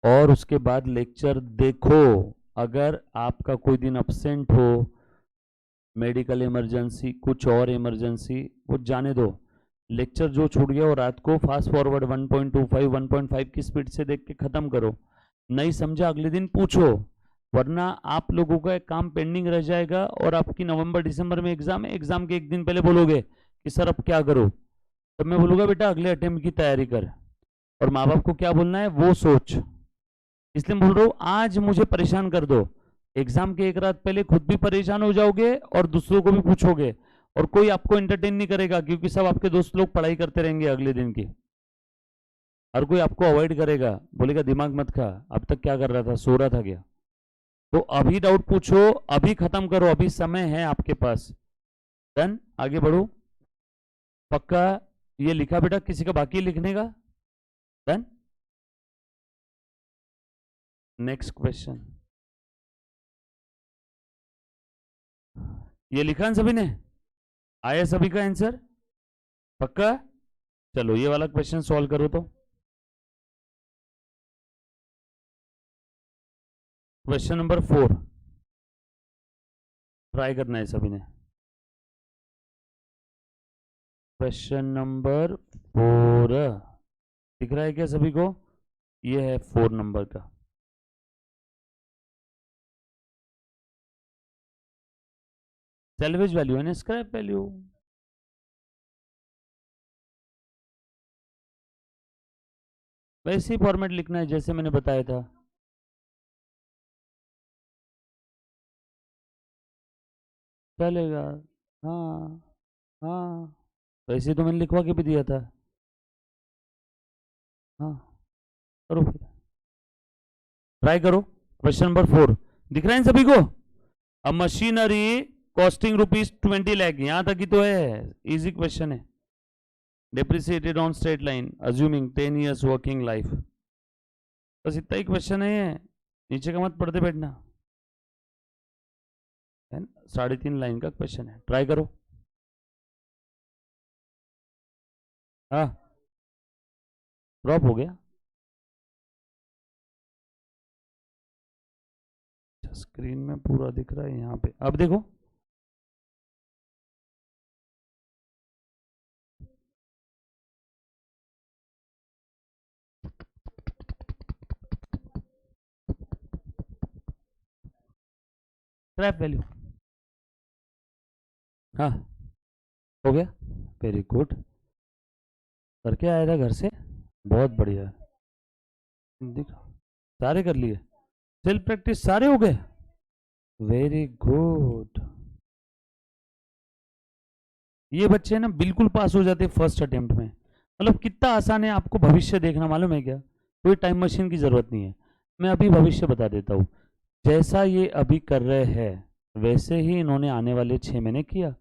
और उसके बाद लेक्चर देखो। अगर आपका कोई दिन अपसेंट हो, मेडिकल इमरजेंसी, कुछ और इमरजेंसी, वो जाने दो, लेक्चर जो छूट गया वो रात को फास्ट फॉरवर्ड 1.25 1.5 की स्पीड से देख के ख़त्म करो। नहीं समझा अगले दिन पूछो, वरना आप लोगों का एक काम पेंडिंग रह जाएगा और आपकी नवंबर दिसंबर में एग्जाम है, एग्जाम के एक दिन पहले बोलोगे कि सर अब क्या करो, तब मैं बोलूँगा बेटा अगले अटेम्प्ट की तैयारी कर, और माँ बाप को क्या बोलना है वो सोच। इसलिए बोल रहा हूँ आज मुझे परेशान कर दो, एग्जाम के एक रात पहले खुद भी परेशान हो जाओगे और दूसरों को भी पूछोगे, और कोई आपको एंटरटेन नहीं करेगा क्योंकि सब आपके दोस्त लोग पढ़ाई करते रहेंगे अगले दिन की। हर कोई आपको अवॉइड करेगा, बोलेगा दिमाग मत खा, अब तक क्या कर रहा था, सो रहा था क्या? तो अभी डाउट पूछो, अभी खत्म करो, अभी समय है आपके पास। डन, आगे बढ़ो। पक्का ये लिखा बेटा, किसी का बाकी लिखने का? डन। नेक्स्ट क्वेश्चन, ये लिखा है सभी ने? आया सभी का आंसर? पक्का? चलो ये वाला क्वेश्चन सॉल्व करो तो। क्वेश्चन नंबर 4 ट्राई करना है सभी ने। क्वेश्चन नंबर 4 दिख रहा है क्या सभी को? ये है 4 नंबर का। सैल्वेज वैल्यू यानी स्क्रैप वैल्यू। वैसे ही फॉर्मेट लिखना है जैसे मैंने बताया था। चलेगा। हाँ हाँ, वैसे तो मैंने लिखवा के भी दिया था। हाँ करो फिर, ट्राई करो। क्वेश्चन नंबर 4 दिख रहा है सभी को? अ मशीनरी कॉस्टिंग ₹20 लाख, यहां तक ही तो है, इजी क्वेश्चन है। Depreciated on straight line assuming 10 years working life, बस इतना ही क्वेश्चन है ये, नीचे का मत पढ़ते बैठना है ना। 3.5 लाइन का क्वेश्चन है, ट्राई करो। हाँ, ड्रॉप हो गया। स्क्रीन में पूरा दिख रहा है यहाँ पे, अब देखो। ट्रैप वैल्यू, हाँ हो गया, वेरी गुड। करके आया था घर से, बहुत बढ़िया। देखो सारे कर लिए, सेल्फ प्रैक्टिस सारे हो गए, वेरी गुड। ये बच्चे ना बिल्कुल पास हो जाते फर्स्ट अटेम्प्ट में। मतलब कितना आसान है, आपको भविष्य देखना मालूम है क्या? कोई टाइम मशीन की जरूरत नहीं है। मैं अभी भविष्य बता देता हूँ। जैसा ये अभी कर रहे हैं वैसे ही इन्होंने आने वाले 6 महीने किया।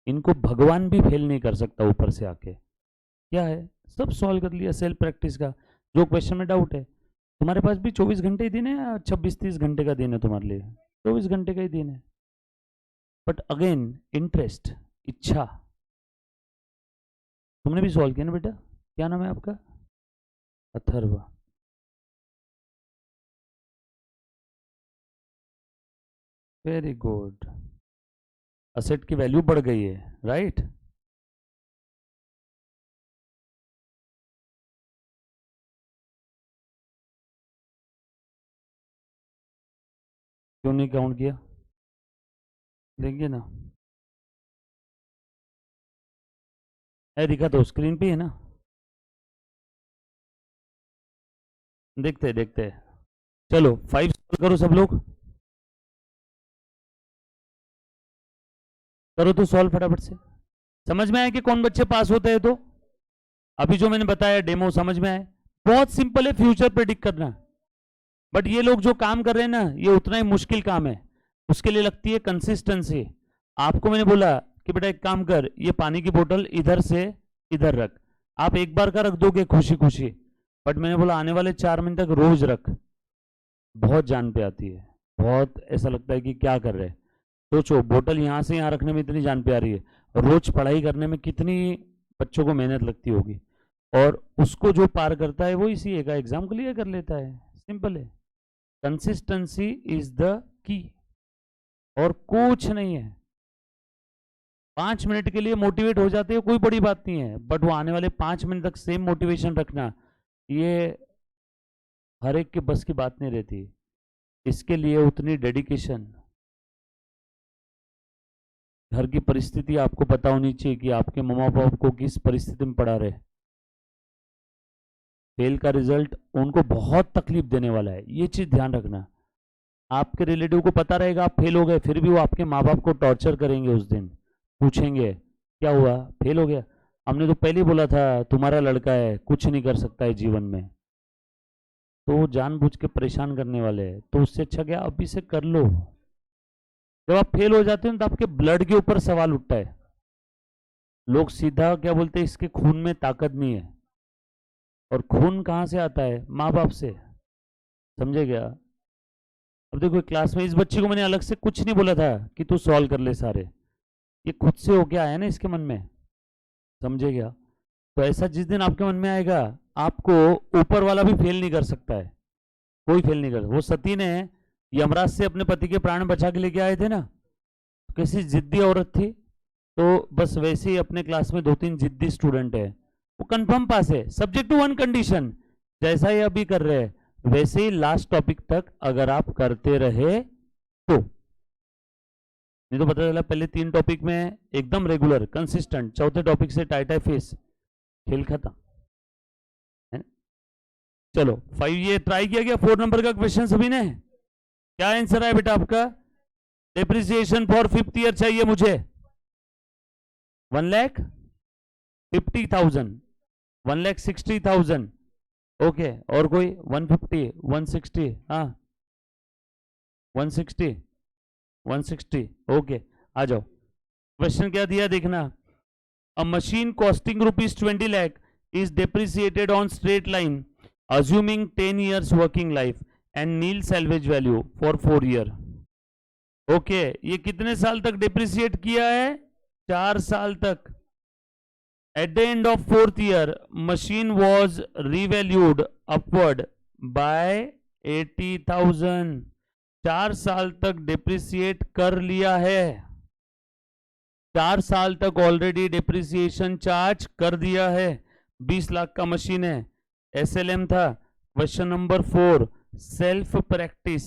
इनको भगवान भी फेल नहीं कर सकता ऊपर से आके। क्या है, सब सॉल्व कर लिया सेल्फ प्रैक्टिस का। जो क्वेश्चन में डाउट है, तुम्हारे पास भी 24 घंटे ही दिन है या 26-30 घंटे का दिन है तुम्हारे लिए? 24 घंटे का ही दिन है। बट अगेन इंटरेस्ट, इच्छा। तुमने भी सॉल्व किया ना बेटा? क्या नाम है आपका? अथर्व। Very good. असेट की वैल्यू बढ़ गई है, राइट? क्यों नहीं काउंट किया? देखिए ना, है दिखा तो स्क्रीन पे है ना, देखते देखते। चलो 5 सॉल्व करो सब लोग, करो तो सॉल्व फटाफट से। समझ में आया कि कौन बच्चे पास होते हैं? तो अभी जो मैंने बताया डेमो समझ में आया? बहुत सिंपल है फ्यूचर प्रेडिक्ट करना। बट ये लोग जो काम कर रहे हैं ना, ये उतना ही मुश्किल काम है। उसके लिए लगती है कंसिस्टेंसी। आपको मैंने बोला कि बेटा एक काम कर, ये पानी की बोतल इधर से इधर रख। आप एक बार का रख दोगे खुशी खुशी, बट मैंने बोला आने वाले 4 महीने तक रोज रख। बहुत जान पे आती है, बहुत ऐसा लगता है कि क्या कर रहे हैं। सोचो, बोतल यहाँ से यहाँ रखने में इतनी जान पे आ रही है, रोज पढ़ाई करने में कितनी बच्चों को मेहनत लगती होगी। और उसको जो पार करता है वो इसी एक एग्जाम क्लियर कर लेता है। सिंपल है, कंसिस्टेंसी इज द की, और कुछ नहीं है। 5 मिनट के लिए मोटिवेट हो जाते हो, कोई बड़ी बात नहीं है, बट वो आने वाले 5 मिनट तक सेम मोटिवेशन रखना, ये हर एक के बस की बात नहीं रहती। इसके लिए उतनी डेडिकेशन, घर की परिस्थिति आपको पता होनी चाहिए कि आपके मम्मा पापा को किस परिस्थिति में पढ़ा रहे। फेल का रिजल्ट उनको बहुत तकलीफ देने वाला है, ये चीज ध्यान रखना। आपके रिलेटिव को पता रहेगा आप फेल हो गए, फिर भी वो आपके माँ बाप को टॉर्चर करेंगे। उस दिन पूछेंगे क्या हुआ, फेल हो गया? हमने तो पहले ही बोला था तुम्हारा लड़का है, कुछ नहीं कर सकता है जीवन में। तो वो जानबूझ के परेशान करने वाले हैं। तो उससे अच्छा क्या, अभी से कर लो। जब आप फेल हो जाते हो तो आपके ब्लड के ऊपर सवाल उठता है। लोग सीधा क्या बोलते हैं, इसके खून में ताकत नहीं है। और खून कहाँ से आता है? माँ बाप से। समझे क्या? अब देखो क्लास में इस बच्चे को मैंने अलग से कुछ नहीं बोला था कि तू सॉल्व कर ले सारे, ये खुद से होके आया ना इसके मन में। समझे क्या? तो ऐसा जिस दिन आपके मन में आएगा, आपको ऊपर वाला भी फेल नहीं कर सकता है। कोई फेल नहीं कर सकता। वो सती ने यमराज से अपने पति के प्राण बचा के लेके आए थे ना, कैसी जिद्दी औरत थी। तो बस वैसे ही अपने क्लास में 2-3 जिद्दी स्टूडेंट है, वो कंफर्म पास है, सब्जेक्ट टू वन कंडीशन। जैसा ये अभी कर रहे हैं वैसे ही लास्ट टॉपिक तक अगर आप करते रहे तो। नहीं तो पता चला पहले 3 टॉपिक में एकदम रेगुलर कंसिस्टेंट, चौथे टॉपिक से टाई टाई फेस, खेल खत्म है। चलो 5 ये ट्राई किया गया। 4 नंबर का क्वेश्चन सभी ने, क्या आंसर है बेटा आपका? डेप्रिसिएशन फॉर 5th ईयर चाहिए मुझे 1,50,000, 1,60,000। ओके, और कोई 150, 160? हाँ 160, 160। ओके, आ जाओ। क्वेश्चन क्या दिया देखना। अ machine costing ₹20 lakh is depreciated on straight line assuming 10 years working life and nil salvage value for 4 year। Okay, ये कितने साल तक डिप्रिसिएट किया है? 4 साल तक। At the end of 4th year, machine was revalued upward by 80,000. 4 साल तक डिप्रिसिएट कर लिया है, 4 साल तक ऑलरेडी डिप्रिसिएशन चार्ज कर दिया है। 20 लाख का मशीन है, एसएलएम था। Question number 4, self practice.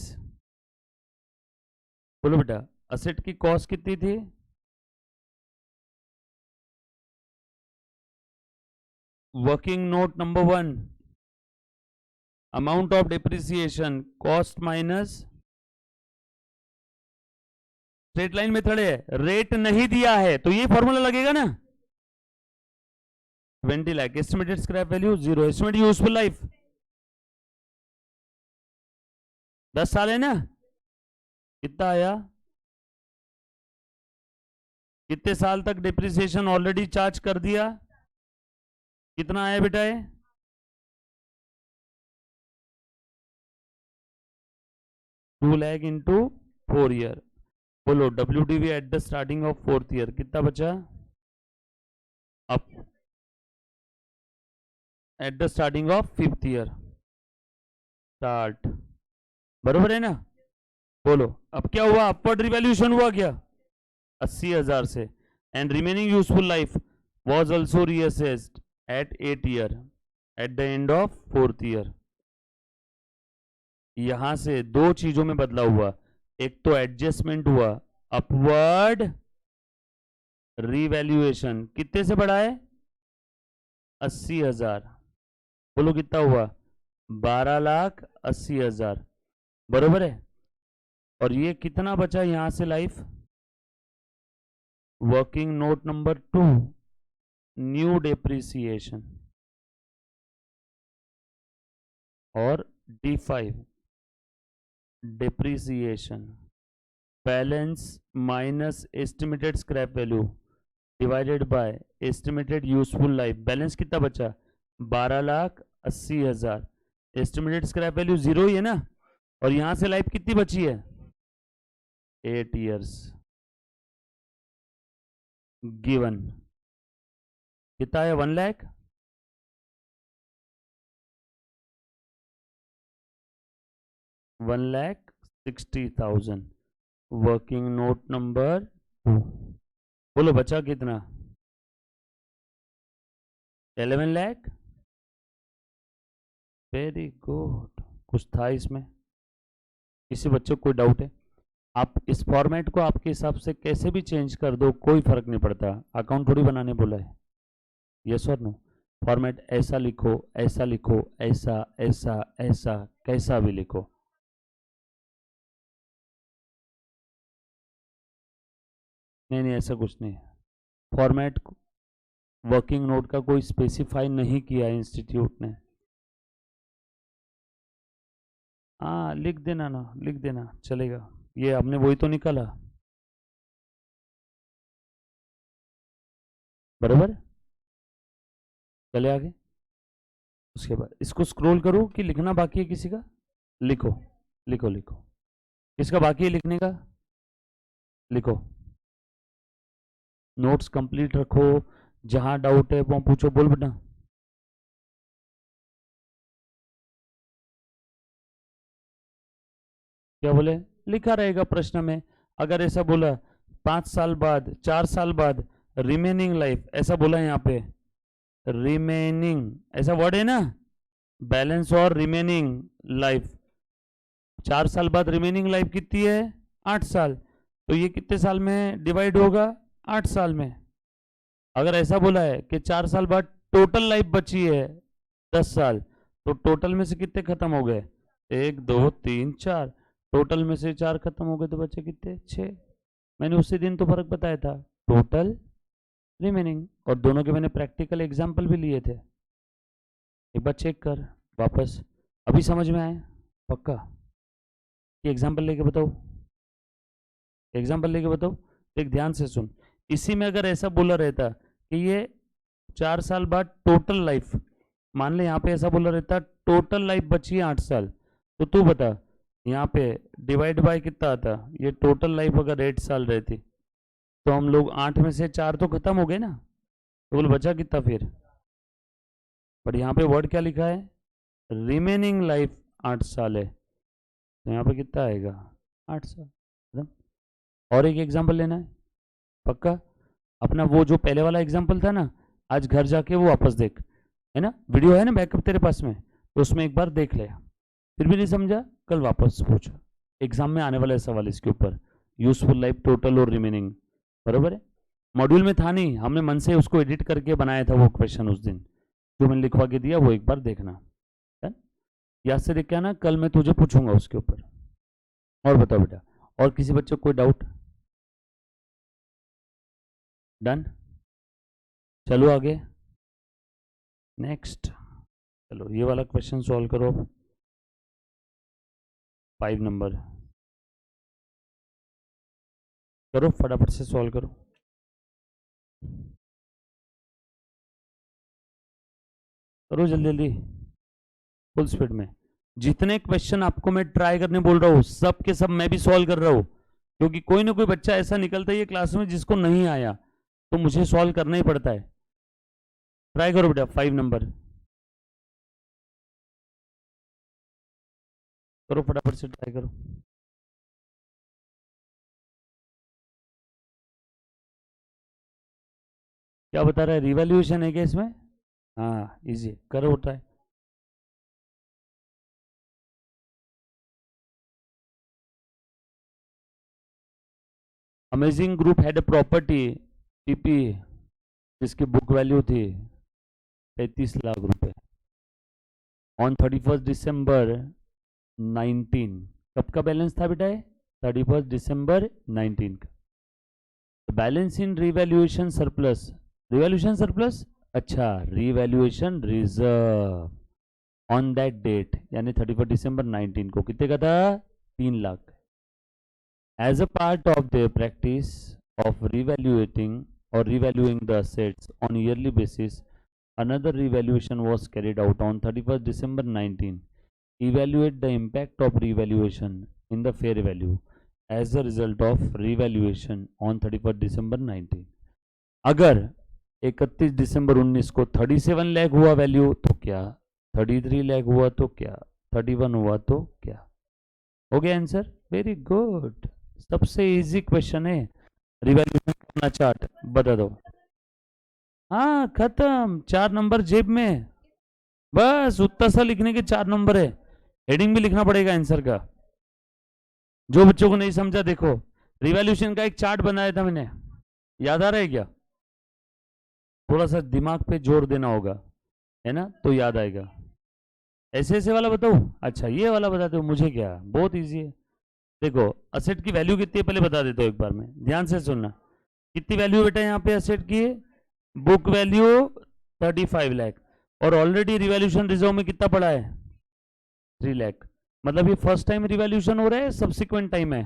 बोलो बेटा, असेट की कॉस्ट कितनी थी? Working note number 1, amount of depreciation cost minus straight line method है, रेट नहीं दिया है तो ये फॉर्मूला लगेगा ना। 20 lakh estimated scrap value 0, estimated useful life 10 साल है ना, कितना आया? कितने साल तक डिप्रिसिएशन ऑलरेडी चार्ज कर दिया? कितना आया बेटा? ये 2 लाख इंटू 4 ईयर। बोलो WDV at the starting of 4th year कितना बचा? अब at the starting of 5th year start, बरोबर है ना? बोलो अब क्या हुआ? अपवर्ड रिवैल्यूएशन हुआ क्या? 80,000 से। And remaining useful life was also reassessed at 8 year at the end of 4th year. यहां से दो चीजों में बदलाव हुआ, एक तो एडजस्टमेंट हुआ, अपवर्ड रिवैल्यूएशन कितने से बढ़ा है? 80,000। बोलो कितना हुआ? 12,80,000, बरोबर है। और ये कितना बचा यहां से life? Working note number 2, new depreciation और D5 depreciation, balance minus estimated scrap value divided by estimated useful life. Balance कितना बचा? 12,80,000। एस्टिमेटेड स्क्रैप वैल्यू 0 ही है ना, और यहां से लाइफ कितनी बची है? 8 ईयर्स। गिवन कितना है? 1 लाख। $1,60,000। Working note number 2। बोलो बचा कितना? 11 लाख। Very good. कुछ था इसमें? किसी बच्चे को कोई डाउट है? आप इस फॉर्मेट को आपके हिसाब से कैसे भी चेंज कर दो, कोई फर्क नहीं पड़ता। अकाउंट थोड़ी बनाने बोला है। यस और नो? फॉर्मेट ऐसा लिखो, ऐसा लिखो, ऐसा ऐसा ऐसा, कैसा भी लिखो। नहीं नहीं, ऐसा कुछ नहीं है। फॉर्मेट वर्किंग नोट का कोई स्पेसिफाई नहीं किया इंस्टीट्यूट ने। हाँ लिख देना ना, लिख देना चलेगा। ये हमने वही तो निकाला, बराबर। चले आगे। उसके बाद इसको स्क्रॉल करो कि लिखना बाकी है किसी का? लिखो लिखो लिखो। किसका बाकी है लिखने का? लिखो। नोट्स कंप्लीट रखो, जहां डाउट है वो पूछो। बोल बेटा। क्या बोले? लिखा रहेगा प्रश्न में। अगर ऐसा बोला 5 साल बाद, 4 साल बाद रिमेनिंग लाइफ, ऐसा बोला यहाँ पे रिमेनिंग, ऐसा वर्ड है ना, बैलेंस और रिमेनिंग लाइफ। 4 साल बाद रिमेनिंग लाइफ कितनी है? 8 साल। तो ये कितने साल में डिवाइड होगा? 8 साल में। अगर ऐसा बोला है कि 4 साल बाद टोटल लाइफ बची है 10 साल, तो टोटल में से कितने खत्म हो गए? 1 2 3 4। टोटल में से 4 खत्म हो गए तो बचे कितने? 6। मैंने उसी दिन तो फर्क बताया था, टोटल रिमेनिंग। और दोनों के मैंने प्रैक्टिकल एग्जाम्पल भी लिए थे, एक बार चेक कर वापस। अभी समझ में आए पक्का? ये एग्जाम्पल लेके बताओ, एग्जाम्पल लेके बताओ। एक ध्यान से सुन, इसी में अगर ऐसा बोला रहता कि ये 4 साल बाद टोटल लाइफ, मान ले यहाँ पे ऐसा बोला रहता टोटल लाइफ बची है 8 साल, तो तू बता यहाँ पे डिवाइड बाय कितना आता? ये टोटल लाइफ अगर 8 साल रहती तो हम लोग 8 में से 4 तो खत्म हो गए ना, तो बोलो बचा कितना फिर, पर यहाँ पे वर्ड क्या लिखा है, रिमेनिंग लाइफ 8 साल है, तो यहाँ पे कितना आएगा 8 साल एकदम। और एक एग्जाम्पल लेना है पक्का, अपना वो जो पहले वाला एग्जाम्पल था ना, आज घर जाके वो वापस देख, है ना, वीडियो है ना बैकअप तेरे पास में, तो उसमें एक बार देख ले, फिर भी नहीं समझा कल वापस पूछ, एग्जाम में आने वाला है सवाल इसके ऊपर, यूजफुल लाइफ टोटल और रिमेनिंग, बरोबर है। मॉड्यूल में था नहीं, हमने मन से उसको एडिट करके बनाया था वो क्वेश्चन उस दिन, जो मैंने लिखवा के दिया वो एक बार देखना, याद से देख के आना, कल मैं तुझे पूछूंगा उसके ऊपर। और बताओ बेटा, और किसी बच्चे को कोई डाउट, डन, चलो आगे नेक्स्ट, चलो ये वाला क्वेश्चन सॉल्व करो, 5 नंबर करो, फटाफट से सॉल्व करो, करो जल्दी जल्दी फुल स्पीड में। जितने क्वेश्चन आपको मैं ट्राई करने बोल रहा हूँ सब के सब मैं भी सॉल्व कर रहा हूँ, क्योंकि कोई ना कोई बच्चा ऐसा निकलता है क्लास में जिसको नहीं आया, तो मुझे सॉल्व करना ही पड़ता है। ट्राई करो बेटा, 5 नंबर करो, फटाफट से ट्राई करो। क्या बता रहा है, रिवैल्यूएशन है क्या इसमें, हाँ इजी, करो try. Amazing group had a property TP जिसकी बुक वैल्यू थी 35 लाख रुपए ऑन 31 दिसंबर 19, कब का बैलेंस था बेटा, 31 दिसंबर 19 का। Balance in revaluation surplus, revaluation surplus, अच्छा revaluation reserve on that date यानी 31 दिसंबर 19 को कितने का था, 3 lakh. As a part of the practice of revaluating or revaluing the assets on yearly basis, another revaluation was carried out on 31st December 19. Evaluate the impact of revaluation in the fair value as a result of revaluation on 31st December 19. अगर 31 दिसंबर 19 को 37 लाख हुआ वैल्यू तो क्या, 33 लाख हुआ तो क्या, 31 हुआ तो क्या, हो गया आंसर, वेरी गुड, सबसे इजी क्वेश्चन है, रिवैल्यूएशन करना चार्ट, बता दो, हाँ खत्म, 4 नंबर जेब में, बस उतना सा लिखने के 4 नंबर है, हेडिंग भी लिखना पड़ेगा आंसर का। जो बच्चों को नहीं समझा देखो, रिवैल्यूएशन का एक चार्ट बनाया था मैंने, याद आ रहा है क्या, थोड़ा सा दिमाग पे जोर देना होगा, है ना, तो याद आएगा। ऐसे ऐसे वाला बताओ, अच्छा ये वाला बताते हो, मुझे क्या, बहुत इजी है। देखो असेट की वैल्यू कितनी है पहले बता देता हूँ एक बार में, ध्यान से सुनना, कितनी वैल्यू बेटा यहाँ पे असेट की है, बुक वैल्यू 35 लाख, और ऑलरेडी रिवैल्यूएशन रिजर्व में कितना पड़ा है 3 लाख, मतलब ये फर्स्ट टाइम रिवैल्यूएशन हो रहा है सब्सिक्वेंट टाइम है,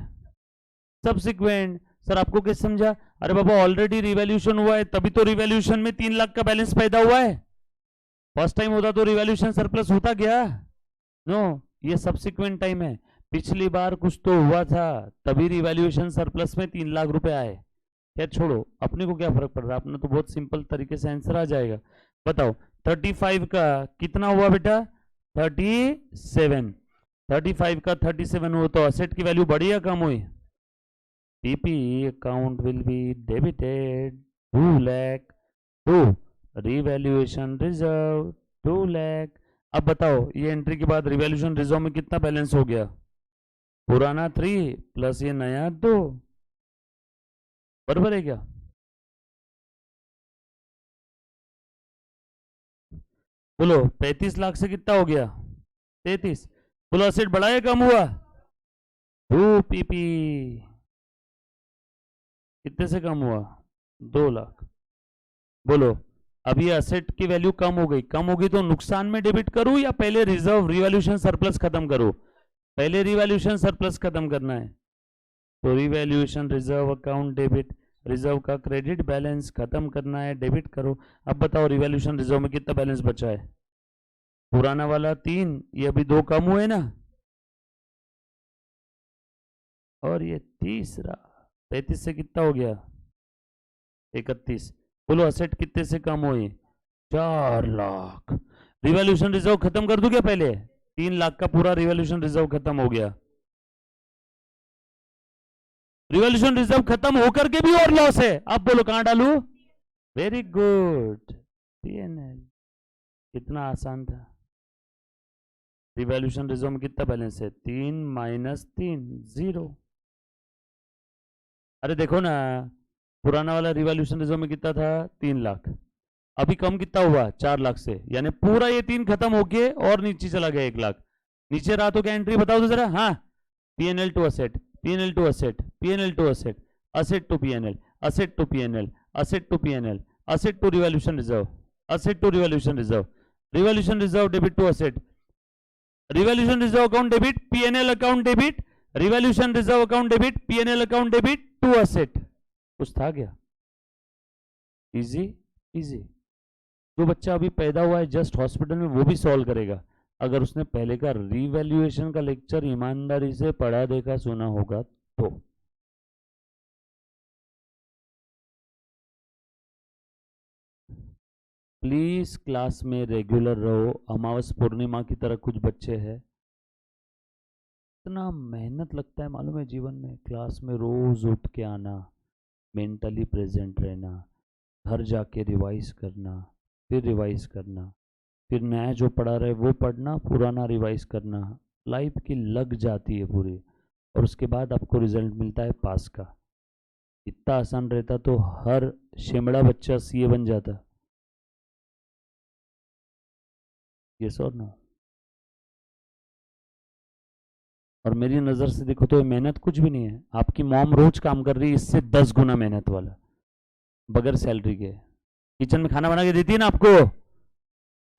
सब्सिक्वेंट, सर आपको कैसे समझा, अरे बाबा ऑलरेडी रिवैल्यूएशन हुआ है तभी तो रिवैल्यूएशन में 3 लाख का बैलेंस पैदा हुआ है, फर्स्ट टाइम होता तो रिवैल्यूएशन सरप्लस होता क्या, नो, ये सब्सिक्वेंट टाइम है, पिछली बार कुछ तो हुआ था तभी रिवैल्यूएशन सरप्लस में 3 लाख रुपए आए, क्या छोड़ो अपने को क्या फर्क पड़ रहा है, अपना तो बहुत सिंपल तरीके से आंसर आ जाएगा। बताओ 35 का कितना हुआ बेटा 37, 35 का 37 हुआ तो असेट की वैल्यू बढ़ी या कम हुई, PP account will be debited 2 lakh to revaluation reserve 2 lakh. अब बताओ ये एंट्री के बाद रिवैल्यूएशन रिजर्व में कितना बैलेंस हो गया, पुराना 3 प्लस ये नया 2, बराबर है क्या, बोलो 35 लाख से कितना हो गया 33, बोलो असेट बढ़ा या कम हुआ, 2 पीपी, कितने से कम हुआ 2 लाख, बोलो अब ये असेट की वैल्यू कम हो गई, कम होगी तो नुकसान में डेबिट करूं या पहले रिजर्व रिवैल्यूएशन सरप्लस खत्म करूं, पहले रिवैल्यूएशन सरप्लस खत्म करना है, तो revaluation reserve account debit, reserve का क्रेडिट बैलेंस खत्म करना है, डेबिट करो। अब बताओ रिवैल्यूएशन रिजर्व में कितना बैलेंस बचा है, पुराना वाला 3, ये अभी 2 कम हुए ना, और ये तीसरा 35 से कितना हो गया 31, बोलो असेट कितने से कम हुई? 4 लाख। रिवॉल्यूशन रिजर्व खत्म कर दूं क्या? पहले 3 लाख का पूरा रिवॉल्यूशन रिजर्व खत्म हो गया। रिवॉल्यूशन रिजर्व खत्म होकर के भी और लॉस है, अब बोलो कहां डालू? Very good, PNL. कितना आसान था। रिवॉल्यूशन रिजर्व में कितना बैलेंस है? 3 - 3 0। अरे देखो ना, पुराना वाला रिवॉल्यूशन रिजर्व में कितना था? 3 लाख। अभी कम कितना हुआ? 4 लाख से, यानी पूरा ये 3 खत्म होके और नीचे चला गया 1 लाख। नीचे रहा तो क्या एंट्री बताओ तो जरा। हाँ, PNL to asset, PNL to asset, PNL to asset, asset to PNL, asset to PNL, asset to PNL, asset to revaluation reserve, asset to revaluation reserve, revaluation reserve debit to asset, revaluation reserve account debit, PNL account debit, revaluation reserve account debit, PNL account debit to asset. कुछ था क्या? Easy easy. जो बच्चा अभी पैदा हुआ है जस्ट हॉस्पिटल में, वो भी सॉल्व करेगा अगर उसने पहले का रिवैल्यूएशन का लेक्चर ईमानदारी से पढ़ा देखा सुना होगा तो। प्लीज क्लास में रेगुलर रहो। अमावस पूर्णिमा की तरह कुछ बच्चे हैं, इतना मेहनत लगता है मालूम है जीवन में। क्लास में रोज उठ के आना, मेंटली प्रेजेंट रहना, घर जाके रिवाइज करना, फिर रिवाइज करना, फिर नया जो पढ़ा रहे वो पढ़ना, पुराना रिवाइज करना। लाइफ की लग जाती है पूरी, और उसके बाद आपको रिजल्ट मिलता है पास का। इतना आसान रहता तो हर शिमड़ा बच्चा सीए बन जाता। यस और नो? और मेरी नज़र से देखो तो ये मेहनत कुछ भी नहीं है। आपकी मॉम रोज काम कर रही है इससे 10 गुना मेहनत वाला, बगैर सैलरी के। किचन में खाना बना के देती है ना आपको।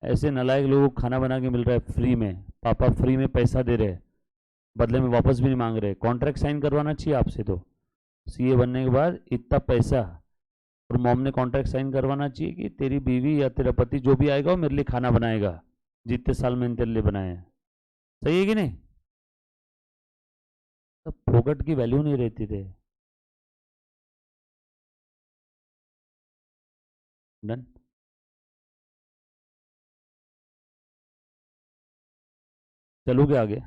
ऐसे नालायक लोगों को खाना बना के मिल रहा है फ्री में, पापा फ्री में पैसा दे रहे हैं, बदले में वापस भी नहीं मांग रहे। कॉन्ट्रैक्ट साइन करवाना चाहिए आपसे तो, सीए बनने के बाद इतना पैसा, और मॉम ने कॉन्ट्रैक्ट साइन करवाना चाहिए कि तेरी बीवी या तेरा पति जो भी आएगा वो मेरे लिए खाना बनाएगा, जितने साल मैंने तेरे लिए बनाए हैं। सही है कि नहीं? तब फोकट की वैल्यू नहीं रहती थे। डन। चलोगे आगे?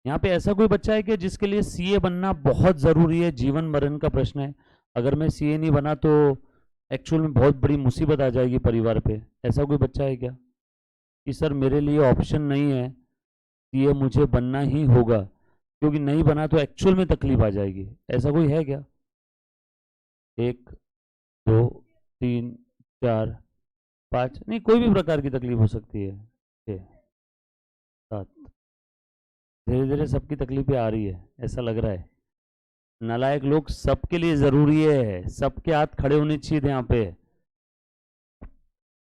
यहाँ पे ऐसा कोई बच्चा है कि जिसके लिए सीए बनना बहुत जरूरी है, जीवन मरण का प्रश्न है, अगर मैं सीए नहीं बना तो एक्चुअल में बहुत बड़ी मुसीबत आ जाएगी परिवार पे? ऐसा कोई बच्चा है क्या कि सर मेरे लिए ऑप्शन नहीं है, सीए मुझे बनना ही होगा, क्योंकि नहीं बना तो एक्चुअल में तकलीफ आ जाएगी? ऐसा कोई है क्या? 1 2 3 4 5, नहीं कोई भी प्रकार की तकलीफ हो सकती है। 6 7, धीरे धीरे सबकी तकलीफें आ रही है ऐसा लग रहा है। नालायक लोग, सबके लिए जरूरी है, सबके हाथ खड़े होने चाहिए थे यहाँ पे।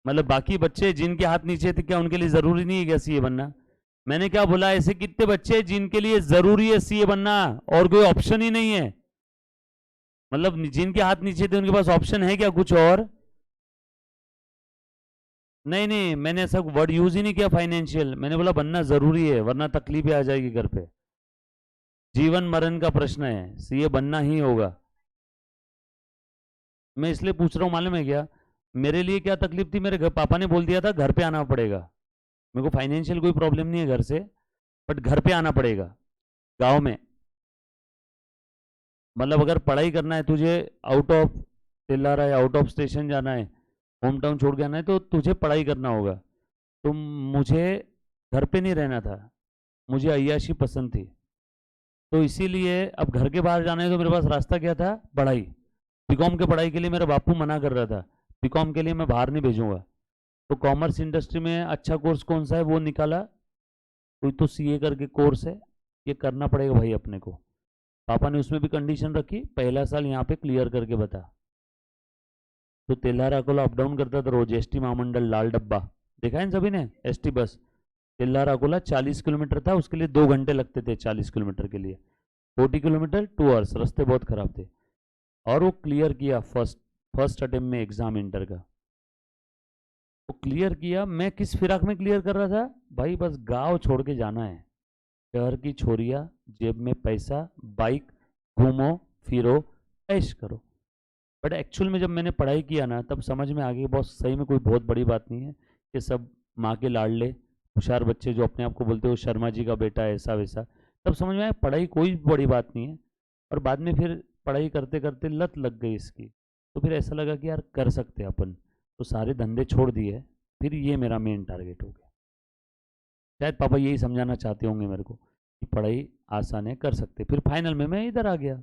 मतलब बाकी बच्चे जिनके हाथ नीचे थे, क्या उनके लिए जरूरी नहीं है क्या सीए बनना? मैंने क्या बोला, ऐसे कितने बच्चे जिनके लिए जरूरी है सीए बनना और कोई ऑप्शन ही नहीं है? मतलब जिनके हाथ नीचे थे उनके पास ऑप्शन है क्या कुछ और? नहीं नहीं, मैंने ऐसा वर्ड यूज ही नहीं किया फाइनेंशियल, मैंने बोला बनना जरूरी है वरना तकलीफें आ जाएगी घर पे। जीवन मरण का प्रश्न है, सीए बनना ही होगा। मैं इसलिए पूछ रहा हूँ मालूम है क्या, मेरे लिए क्या तकलीफ थी, मेरे घर पापा ने बोल दिया था घर पे आना पड़ेगा। मेरे को फाइनेंशियल कोई प्रॉब्लम नहीं है घर से, बट घर पे आना पड़ेगा गांव में। मतलब अगर पढ़ाई करना है तुझे, आउट ऑफ तिल्लारा या आउट ऑफ स्टेशन जाना है, होम टाउन छोड़ के आना है, तो तुझे पढ़ाई करना होगा। तो मुझे घर पे नहीं रहना था, मुझे अय्याशी पसंद थी। तो इसीलिए अब घर के बाहर जाना है तो मेरे पास रास्ता क्या था? पढ़ाई। बीकॉम के पढ़ाई के लिए मेरा बापू मना कर रहा था, बीकॉम के लिए मैं बाहर नहीं भेजूंगा। तो कॉमर्स इंडस्ट्री में अच्छा कोर्स कौन सा है वो निकाला, कोई तो सीए करके कोर्स है, ये करना पड़ेगा भाई अपने को। पापा ने उसमें भी कंडीशन रखी, पहला साल यहाँ पे क्लियर करके बता। तो तेल्हारा अकोला अप डाउन करता था रोज, एसटी महामंडल लाल डब्बा, देखा है सभी ने, ST bus. Telhara Akola 40 kilometre था, उसके लिए 2 घंटे लगते थे 40 किलोमीटर के लिए, 40 किलोमीटर 2 आवर्स, रास्ते बहुत खराब थे। और वो क्लियर किया फर्स्ट फर्स्ट अटेम्प्ट में एग्जाम इंटर का, वो क्लियर किया। मैं किस फिराक में क्लियर कर रहा था भाई? बस गांव छोड़ के जाना है, शहर की छोरिया, जेब में पैसा, बाइक, घूमो फिरो, ऐश करो। बट एक्चुअल में जब मैंने पढ़ाई किया ना तब समझ में आ गया बहुत सही में कोई बहुत बड़ी बात नहीं है कि सब माँ के लाडले होशियार बच्चे जो अपने आप को बोलते हो शर्मा जी का बेटा ऐसा वैसा, तब समझ में आया पढ़ाई कोई बड़ी बात नहीं है। और बाद में फिर पढ़ाई करते करते लत लग गई इसकी, तो फिर ऐसा लगा कि यार कर सकते हैं अपन, तो सारे धंधे छोड़ दिए, फिर ये मेरा मेन टारगेट हो गया। शायद पापा यही समझाना चाहते होंगे मेरे को कि पढ़ाई आसान है, कर सकते। फिर फाइनल में मैं इधर आ गया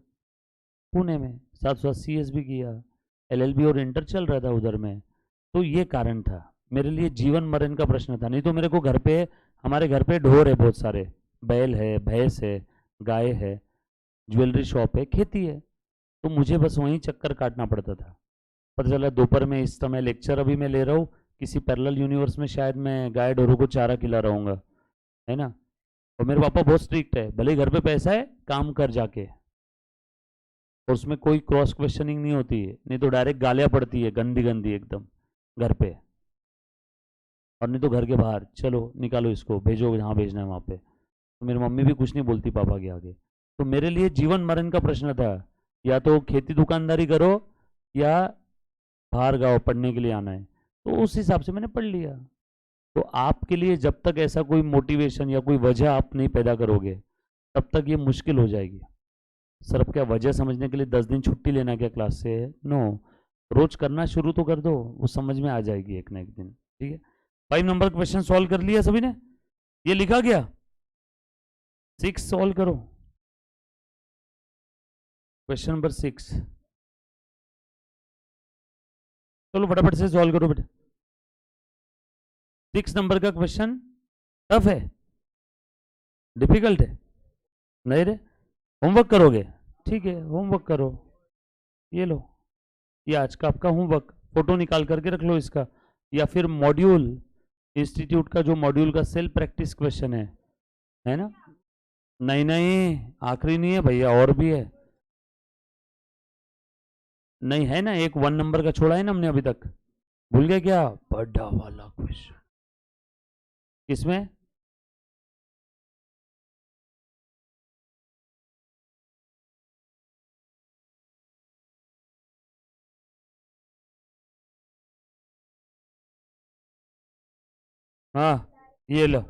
पुणे में, साथ साथ CS भी किया, LLB और इंटर चल रहा था उधर में। तो ये कारण था मेरे लिए, जीवन मरण का प्रश्न था। नहीं तो मेरे को घर पे, हमारे घर पे ढोर है बहुत सारे, बैल है, भैंस है, गाय है, ज्वेलरी शॉप है, खेती है, तो मुझे बस वहीं चक्कर काटना पड़ता था। पता चला दोपहर में इस समय लेक्चर अभी मैं ले रहा हूँ किसी पैरेलल यूनिवर्स में, शायद मैं गाय ढोरों को चारा खिला रहूँगा, है ना। और मेरे पापा बहुत स्ट्रिक्ट है, भले घर पे पैसा है काम कर जाके, और उसमें कोई क्रॉस क्वेश्चनिंग नहीं होती है, नहीं तो डायरेक्ट गालियाँ पड़ती है गंदी गंदी एकदम घर पे, और नहीं तो घर के बाहर, चलो निकालो इसको, भेजो जहाँ भेजना है वहाँ पे। तो मेरी मम्मी भी कुछ नहीं बोलती पापा के आगे। तो मेरे लिए जीवन मरण का प्रश्न था, या तो खेती दुकानदारी करो या बाहर गाओ पढ़ने के लिए आना है। तो उस हिसाब से मैंने पढ़ लिया। तो आपके लिए जब तक ऐसा कोई मोटिवेशन या कोई वजह आप नहीं पैदा करोगे तब तक ये मुश्किल हो जाएगी। सर अब क्या वजह समझने के लिए 10 दिन छुट्टी लेना क्या क्लास से? नो, रोज करना शुरू तो कर दो, वो समझ में आ जाएगी एक ना एक दिन। ठीक है, 5 नंबर क्वेश्चन सॉल्व कर लिया सभी ने? ये लिखा गया? 6 सॉल्व करो, क्वेश्चन नंबर 6। चलो फटाफट से सॉल्व करो बेटा। 6 नंबर का क्वेश्चन टफ है, डिफिकल्ट है? नहीं रे, होमवर्क करोगे? ठीक है होमवर्क करो, ये लो, ये आज का आपका होमवर्क, फोटो निकाल करके रख लो इसका। या फिर मॉड्यूल इंस्टीट्यूट का जो मॉड्यूल का सेल्फ प्रैक्टिस क्वेश्चन है ना? नहीं नहीं, आखिरी नहीं है भैया, और भी है। नहीं है ना, एक 1 नंबर का छोड़ा है ना हमने अभी तक, भूल गए क्या? बड़ा वाला क्वेश्चन किसमें? हाँ ये लो।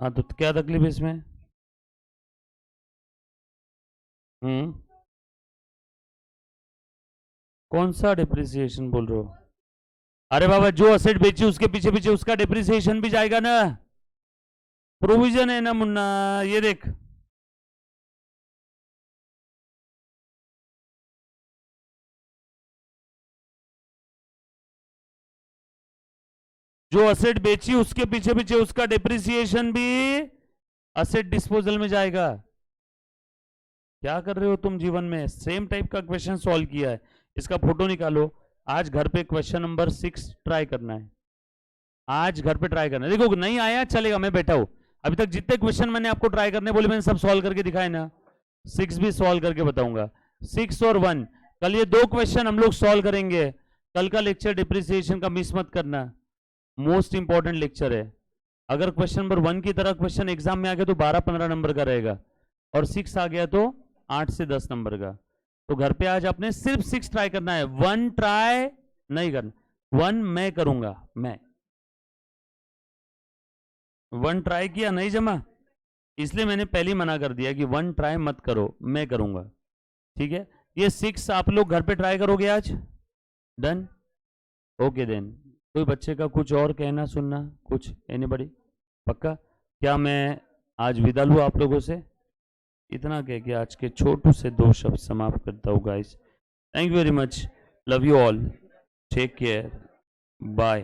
हाँ तो क्या तकलीफ है इसमें? हम्म, कौन सा डिप्रिसिएशन बोल रहे हो? अरे बाबा जो असेट बेची उसके पीछे पीछे उसका डिप्रिसिएशन भी जाएगा ना, प्रोविजन है ना मुन्ना। ये देख, जो असेट बेची उसके पीछे पीछे उसका डिप्रिसिएशन भी असेट डिस्पोजल में जाएगा। क्या कर रहे हो तुम जीवन में? सेम टाइप का क्वेश्चन सॉल्व किया है, इसका फोटो निकालो। आज घर पे क्वेश्चन नंबर 6 ट्राई करना है, आज घर पे ट्राई करना है। देखो नहीं आया चलेगा, मैं बैठा हूं, अभी तक जितने क्वेश्चन मैंने आपको ट्राई करने बोले मैंने सब सॉल्व करके दिखाए ना, 6 भी सॉल्व करके बताऊंगा। 6 और 1, कल ये 2 क्वेश्चन हम लोग सॉल्व करेंगे। कल का लेक्चर डिप्रिसिएशन का मिस मत करना, मोस्ट इंपॉर्टेंट लेक्चर है। अगर क्वेश्चन नंबर 1 की तरह क्वेश्चन एग्जाम में आ गया तो 12-15 नंबर का रहेगा, और 6 आ गया तो 8 से 10 नंबर का। तो घर पे आज आपने सिर्फ 6 ट्राई करना है, 1 ट्राई नहीं करना। 1 मैं करूंगा, मैं 1 ट्राई किया नहीं जमा, इसलिए मैंने पहले मना कर दिया कि 1 ट्राई मत करो, मैं करूंगा। ठीक है, ये 6 आप लोग घर पे ट्राई करोगे आज? Done, okay then. कोई बच्चे का कुछ और कहना सुनना, कुछ एनीबॉडी? पक्का? क्या मैं आज विदा लूँ आप लोगों से? इतना कह के आज के छोटू से 2 शब्द समाप्त करता हूँ guys. Thank you very much, love you all, take care, bye.